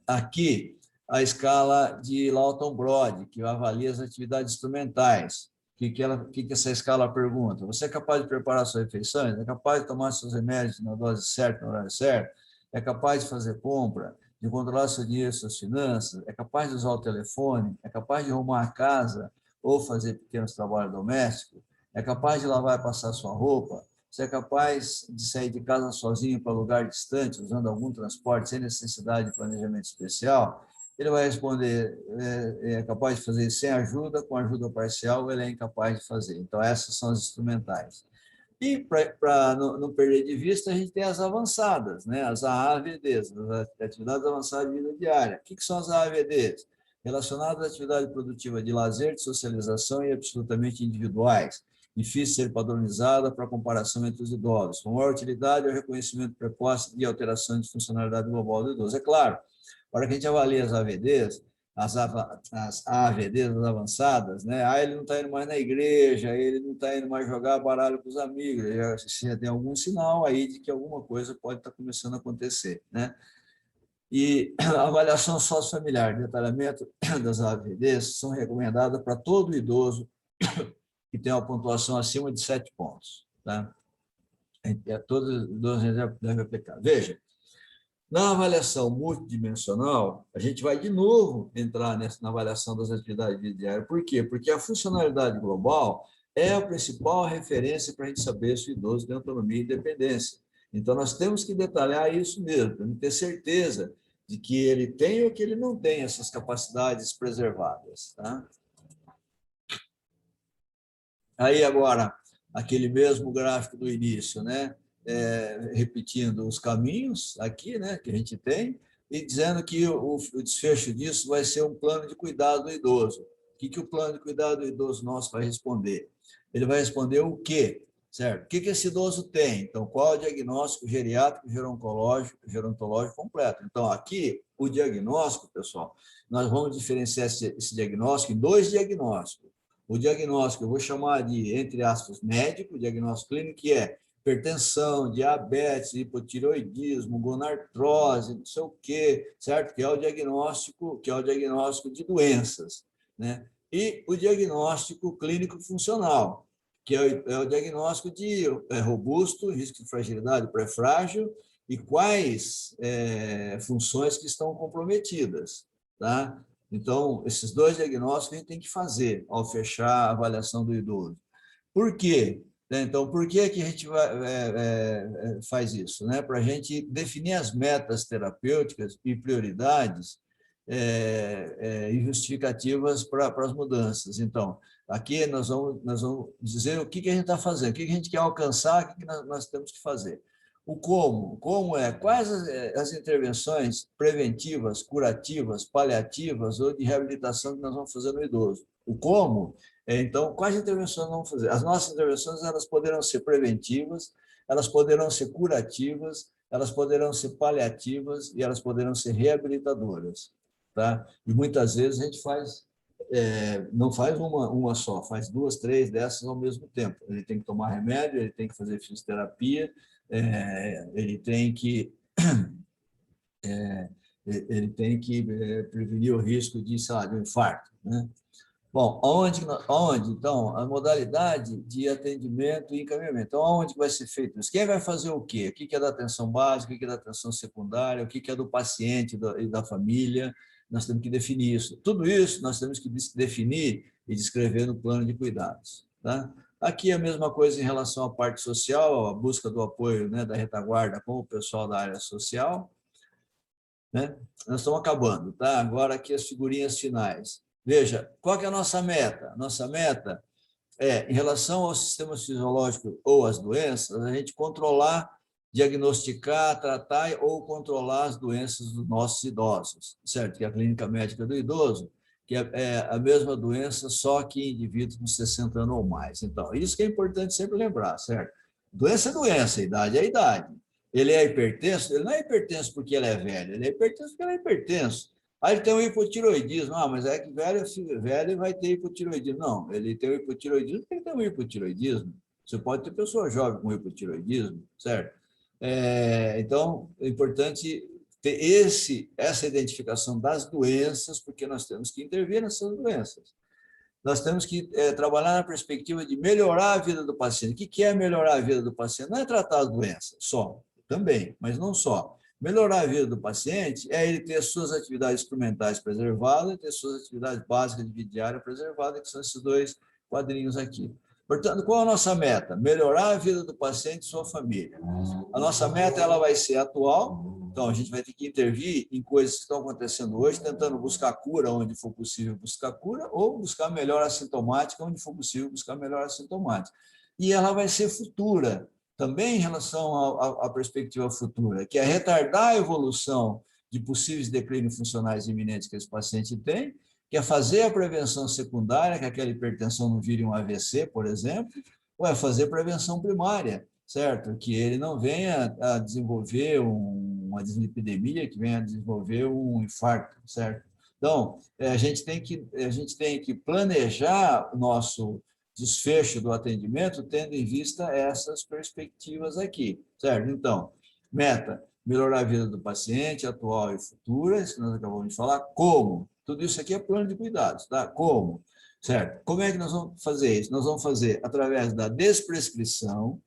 Aqui, a escala de Lawton-Brod, que avalia as atividades instrumentais. O que essa escala pergunta? Você é capaz de preparar suas refeições? É capaz de tomar seus remédios na dose certa, no horário certo? É capaz de fazer compra? De controlar seu dinheiro, suas finanças? É capaz de usar o telefone? É capaz de arrumar a casa ou fazer pequenos trabalhos domésticos? É capaz de lavar e passar sua roupa? Você é capaz de sair de casa sozinho para lugar distante, usando algum transporte, sem necessidade de planejamento especial? Ele vai responder, é capaz de fazer sem ajuda, com ajuda parcial, ele é incapaz de fazer. Então, essas são as instrumentais. E, para não perder de vista, a gente tem as avançadas, né? As AAVDs, as atividades avançadas de vida diária. O que são as AAVDs? Relacionadas à atividade produtiva de lazer, de socialização e absolutamente individuais. Difícil de ser padronizada para comparação entre os idosos. Com maior utilidade é o reconhecimento precoce de alteração de funcionalidade global do idoso. É claro, para que a gente avalie as AVDs, as AVDs avançadas, né? Ele não está indo mais na igreja, ele não está indo mais jogar baralho com os amigos, já tem algum sinal aí de que alguma coisa pode estar começando a acontecer, né? E a avaliação sociofamiliar, detalhamento das AVDs são recomendadas para todo idoso que tem uma pontuação acima de 7 pontos, tá? Todos os idosos devem aplicar. Veja, na avaliação multidimensional, a gente vai de novo entrar na avaliação das atividades diárias. Por quê? Porque a funcionalidade global é a principal referência para a gente saber se o idoso tem autonomia e independência. Então, nós temos que detalhar isso mesmo, para ter certeza de que ele tem ou que ele não tem essas capacidades preservadas, tá? Aí, agora, aquele mesmo gráfico do início, né? Repetindo os caminhos aqui, né, que a gente tem, e dizendo que o desfecho disso vai ser um plano de cuidado do idoso. O que o plano de cuidado do idoso nosso vai responder? Ele vai responder o quê? Certo? O que esse idoso tem? Então, qual é o diagnóstico geriátrico, gerontológico completo? Então, aqui, o diagnóstico, pessoal, nós vamos diferenciar esse diagnóstico em 2 diagnósticos. O diagnóstico, eu vou chamar de, entre aspas, médico, o diagnóstico clínico, que é hipertensão, diabetes, hipotireoidismo, gonartrose, não sei o quê, certo? Que é o diagnóstico de doenças, né? E o diagnóstico clínico funcional, que é o diagnóstico de robusto, risco de fragilidade, pré-frágil, e quais funções que estão comprometidas, tá? Então, esses 2 diagnósticos a gente tem que fazer ao fechar a avaliação do idoso. Por quê? Então, por que a gente faz isso? Né? Para a gente definir as metas terapêuticas e prioridades e justificativas para as mudanças. Então, aqui nós vamos dizer o que a gente está fazendo, o que a gente quer alcançar, o que nós temos que fazer. O como quais as intervenções preventivas, curativas, paliativas ou de reabilitação que nós vamos fazer no idoso. O como, então, quais intervenções vamos fazer? As nossas intervenções, elas poderão ser preventivas, elas poderão ser curativas, elas poderão ser paliativas e elas poderão ser reabilitadoras, tá? E muitas vezes a gente não faz uma só, faz 2, 3 dessas ao mesmo tempo. Ele tem que tomar remédio, ele tem que fazer fisioterapia, ele tem que prevenir o risco de um infarto, né? Bom, aonde, então, a modalidade de atendimento e encaminhamento. Então, aonde vai ser feito isso? Quem vai fazer o quê? O que é da atenção básica, o que é da atenção secundária, o que é do paciente e da família? Nós temos que definir isso. Tudo isso nós temos que definir e descrever no plano de cuidados. Tá? Aqui é a mesma coisa em relação à parte social, a busca do apoio, né, da retaguarda com o pessoal da área social, né? Nós estamos acabando, tá? Agora aqui as figurinhas finais. Veja, qual que é a nossa meta? Nossa meta é, em relação ao sistema fisiológico ou às doenças, a gente controlar, diagnosticar, tratar ou controlar as doenças dos nossos idosos, certo? Que é a clínica médica do idoso, que é a mesma doença, só que em indivíduos com 60 anos ou mais. Então, isso que é importante sempre lembrar, certo? Doença é doença, idade é idade. Ele é hipertenso, ele não é hipertenso porque ele é velho, ele é hipertenso porque ele é hipertenso. Aí ele tem um hipotiroidismo. Ah, mas é que velho vai ter hipotiroidismo. Não, ele tem o hipotiroidismo porque ele tem um hipotiroidismo. Você pode ter pessoa jovem com hipotiroidismo, certo? Então, é importante ter essa identificação das doenças, porque nós temos que intervir nessas doenças. Nós temos que trabalhar na perspectiva de melhorar a vida do paciente. O que é melhorar a vida do paciente? Não é tratar as doenças só, também, mas não só. Melhorar a vida do paciente é ele ter as suas atividades instrumentais preservadas e ter suas atividades básicas de vida diária preservadas, que são esses dois quadrinhos aqui. Portanto, qual é a nossa meta? Melhorar a vida do paciente e sua família. A nossa meta ela vai ser atual, então a gente vai ter que intervir em coisas que estão acontecendo hoje, tentando buscar cura onde for possível buscar cura, ou buscar melhora assintomática onde for possível buscar melhora assintomática. E ela vai ser futura, também em relação à perspectiva futura, que é retardar a evolução de possíveis declínios funcionais iminentes que esse paciente tem, que é fazer a prevenção secundária, que aquela hipertensão não vire um AVC, por exemplo, ou é fazer prevenção primária, certo? Que ele não venha a desenvolver uma dislipidemia, que venha a desenvolver um infarto, certo? Então, a gente tem que planejar o nosso desfecho do atendimento tendo em vista essas perspectivas aqui, certo? Então, meta, melhorar a vida do paciente, atual e futura, isso que nós acabamos de falar. Como? Tudo isso aqui é plano de cuidados, tá? Como? Certo? Como é que nós vamos fazer isso? Nós vamos fazer através da desprescrição,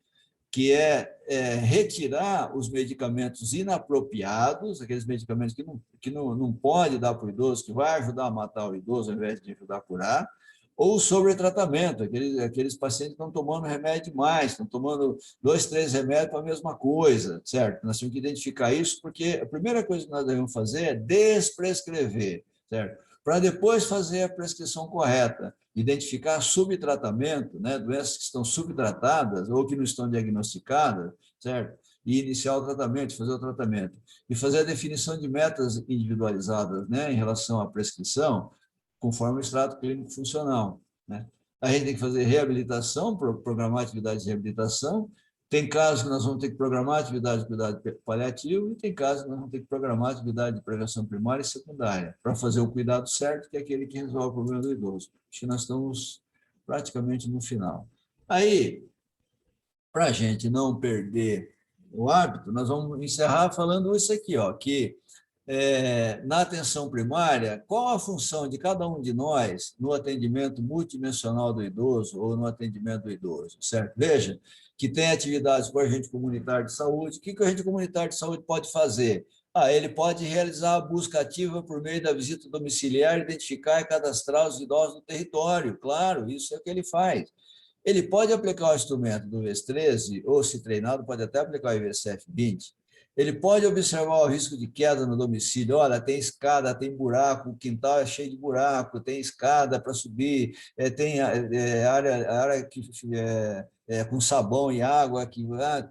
que é retirar os medicamentos inapropriados, aqueles medicamentos que não pode dar para o idoso, que vai ajudar a matar o idoso ao invés de ajudar a curar, ou sobretratamento, aqueles pacientes que estão tomando remédio demais, estão tomando 2, 3 remédios para a mesma coisa, certo? Nós temos que identificar isso, porque a primeira coisa que nós devemos fazer é desprescrever, certo? Para depois fazer a prescrição correta, identificar subtratamento, né, doenças que estão subtratadas ou que não estão diagnosticadas, certo? E iniciar o tratamento, fazer o tratamento. E fazer a definição de metas individualizadas, né, em relação à prescrição, conforme o extrato clínico funcional, né? A gente tem que fazer reabilitação, programar atividades de reabilitação. Tem casos que nós vamos ter que programar atividade de cuidado paliativo e tem casos que nós vamos ter que programar atividade de prevenção primária e secundária para fazer o cuidado certo, que é aquele que resolve o problema do idoso. Acho que nós estamos praticamente no final. Aí, para a gente não perder o hábito, nós vamos encerrar falando isso aqui, ó, que na atenção primária, qual a função de cada um de nós no atendimento multidimensional do idoso ou no atendimento do idoso, certo? Veja que tem atividades com o agente comunitário de saúde. O que o agente comunitário de saúde pode fazer? Ele pode realizar a busca ativa por meio da visita domiciliar, identificar e cadastrar os idosos no território. Claro, isso é o que ele faz. Ele pode aplicar o instrumento do IVES-13, ou, se treinado, pode até aplicar o IVSF-20. Ele pode observar o risco de queda no domicílio. Olha, tem escada, tem buraco, o quintal é cheio de buraco, tem escada para subir, tem área que, com sabão e água,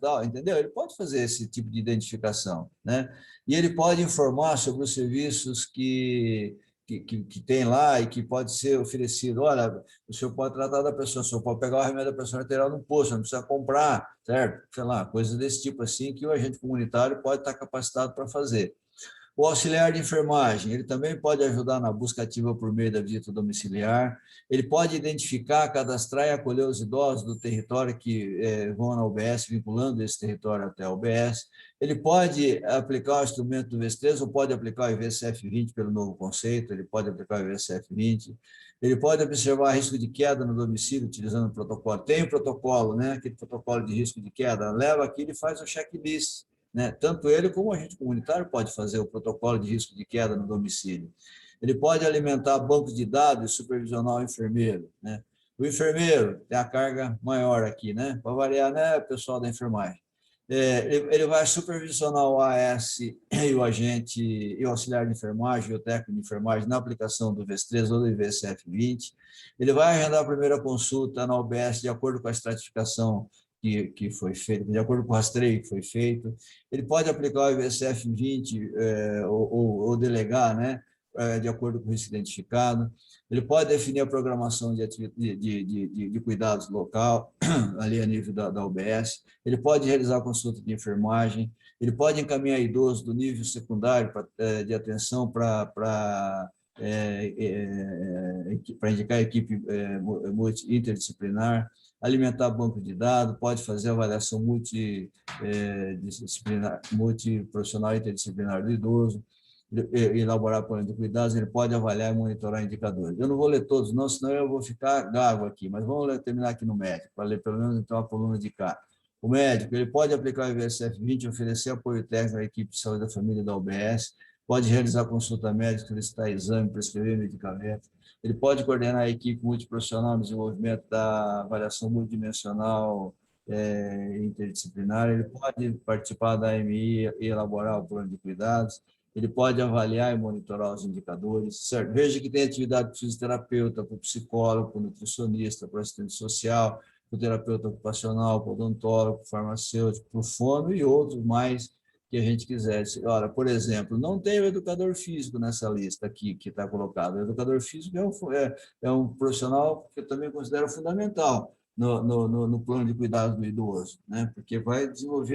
tal, entendeu? Ele pode fazer esse tipo de identificação, né? E ele pode informar sobre os serviços que tem lá e que pode ser oferecido. Olha, o senhor pode tratar da pressão, o senhor pode pegar o remédio da pressão arterial no posto, não precisa comprar, certo? Sei lá, coisas desse tipo assim que o agente comunitário pode estar capacitado para fazer. O auxiliar de enfermagem, ele também pode ajudar na busca ativa por meio da visita domiciliar, ele pode identificar, cadastrar e acolher os idosos do território que vão na UBS, vinculando esse território até a UBS, ele pode aplicar o instrumento do VES3 ou pode aplicar o IVSF-20 pelo novo conceito, ele pode aplicar o IVSF-20, ele pode observar risco de queda no domicílio utilizando o protocolo. Tem o protocolo, né? Aquele protocolo de risco de queda, leva aqui e faz o checklist. Né? Tanto ele como o agente comunitário pode fazer o protocolo de risco de queda no domicílio. Ele pode alimentar bancos de dados e supervisionar o enfermeiro. Né? O enfermeiro tem a carga maior aqui, né? Para variar, né, pessoal da enfermagem. Ele vai supervisionar o AS e o agente, e o auxiliar de enfermagem, e o técnico de enfermagem na aplicação do VES3 ou do IVSF-20. Ele vai agendar a primeira consulta na UBS de acordo com a estratificação que foi feito, de acordo com o rastreio que foi feito. Ele pode aplicar o IVSF-20 ou delegar, né, de acordo com o risco identificado. Ele pode definir a programação de cuidados local, ali a nível da UBS. Ele pode realizar consulta de enfermagem. Ele pode encaminhar idoso do nível secundário de atenção para indicar a equipe interdisciplinar, alimentar banco de dados, pode fazer avaliação multiprofissional interdisciplinar do idoso, elaborar plano de cuidados, ele pode avaliar e monitorar indicadores. Eu não vou ler todos, não, senão eu vou ficar gago aqui, mas vamos terminar aqui no médico, para ler pelo menos então a coluna de cá. O médico, ele pode aplicar o IVSF-20, oferecer apoio técnico à equipe de saúde da família da UBS, pode realizar consulta médica, solicitar exame, prescrever medicamento, ele pode coordenar a equipe multiprofissional no desenvolvimento da avaliação multidimensional interdisciplinar, ele pode participar da AMI e elaborar o plano de cuidados, ele pode avaliar e monitorar os indicadores, certo? Veja que tem atividade para o fisioterapeuta, para o psicólogo, para o nutricionista, para o assistente social, para o terapeuta ocupacional, para o odontólogo, para o farmacêutico, para o fono e outros mais que a gente quisesse. Ora, por exemplo, não tem o educador físico nessa lista aqui que está colocado. O educador físico é um profissional que eu também considero fundamental no plano de cuidados do idoso, né? Porque vai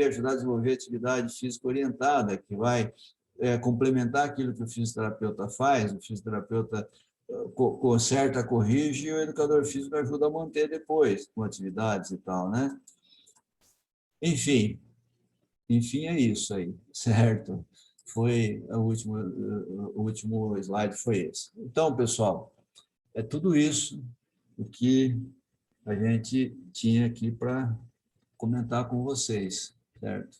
ajudar a desenvolver atividade física orientada, que vai complementar aquilo que o fisioterapeuta faz, o fisioterapeuta conserta, corrige, e o educador físico ajuda a manter depois, com atividades e tal, né? Enfim, é isso aí, certo? Foi o último slide foi esse. Então, pessoal, é tudo isso o que a gente tinha aqui para comentar com vocês, certo?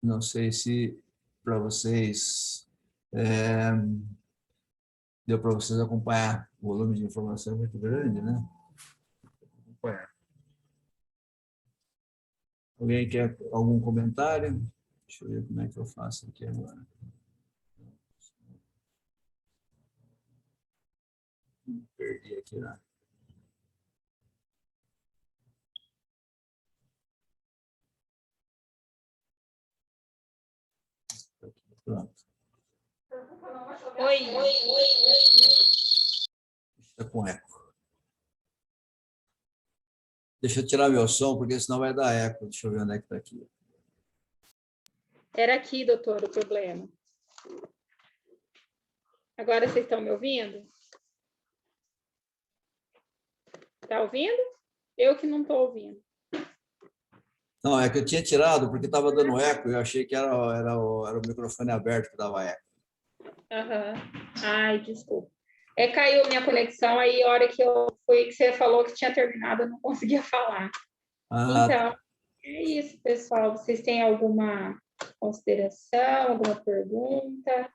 Não sei se para vocês deu para vocês acompanhar. O volume de informação é muito grande, né? Acompanhar. Alguém quer algum comentário? Deixa eu ver como é que eu faço aqui agora. Perdi aqui, né? Pronto. Oi. Está com eco. Deixa eu tirar meu som, porque senão vai dar eco. Deixa eu ver onde é que está aqui. Era aqui, doutor, o problema. Agora vocês estão me ouvindo? Está ouvindo? Eu que não estou ouvindo. Não, é que eu tinha tirado porque estava dando eco e eu achei que era o microfone aberto que dava eco. Aham. Ai, desculpa. Caiu minha conexão, aí a hora que você falou que tinha terminado, eu não conseguia falar. Então, é isso, pessoal. Vocês têm alguma consideração, alguma pergunta?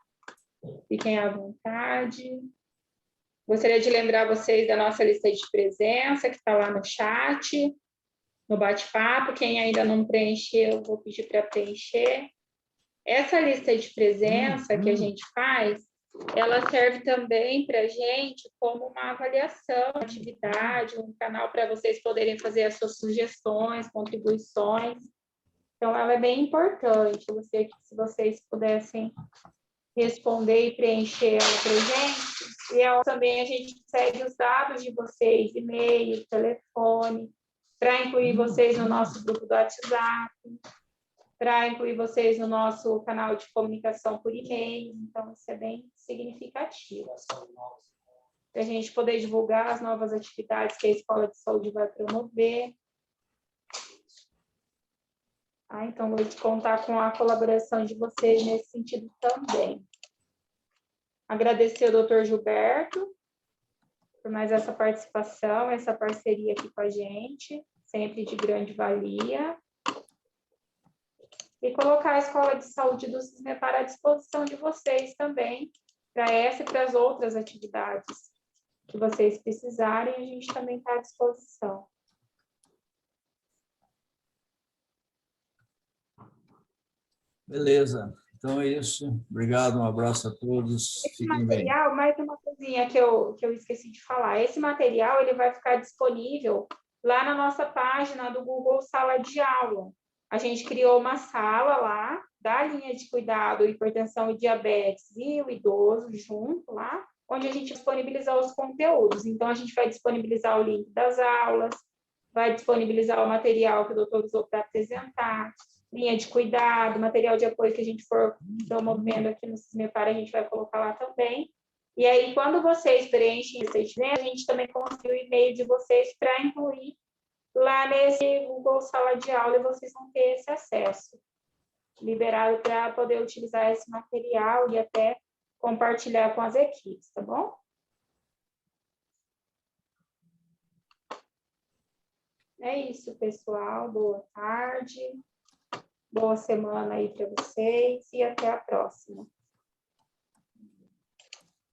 Fiquem à vontade. Gostaria de lembrar vocês da nossa lista de presença, que está lá no chat, no bate-papo. Quem ainda não preencheu, eu vou pedir para preencher. Essa lista de presença que a gente faz, ela serve também para a gente como uma avaliação, atividade, um canal para vocês poderem fazer as suas sugestões, contribuições. Então, ela é bem importante. Se vocês pudessem responder e preencher ela para a gente. E também a gente segue os dados de vocês, e-mail, telefone, para incluir vocês no nosso grupo do WhatsApp, para incluir vocês no nosso canal de comunicação por e-mail. Então, isso é bem significativo. Para a gente poder divulgar as novas atividades que a Escola de Saúde vai promover. Então, vou contar com a colaboração de vocês nesse sentido também. Agradecer ao Dr. Gilberto por mais essa participação, essa parceria aqui com a gente, sempre de grande valia. E colocar a Escola de Saúde do Cismepar à disposição de vocês também, para essa e para as outras atividades que vocês precisarem, a gente também está à disposição. Beleza, então é isso. Obrigado, um abraço a todos. Esse Fiquem bem. material, mais uma coisinha que eu esqueci de falar. Esse material ele vai ficar disponível lá na nossa página do Google Sala de Aula. A gente criou uma sala lá, da linha de cuidado, hipertensão e diabetes e o idoso junto lá, onde a gente disponibilizar os conteúdos. Então, a gente vai disponibilizar o link das aulas, vai disponibilizar o material que o doutor usou para apresentar, linha de cuidado, material de apoio que a gente for promovendo aqui no Cismepar, a gente vai colocar lá também. E aí, quando vocês preenchem esse a gente também conseguiu o e-mail de vocês para incluir lá nesse Google Sala de Aula e vocês vão ter esse acesso liberado para poder utilizar esse material e até compartilhar com as equipes, tá bom? É isso, pessoal. Boa tarde. Boa semana aí para vocês e até a próxima.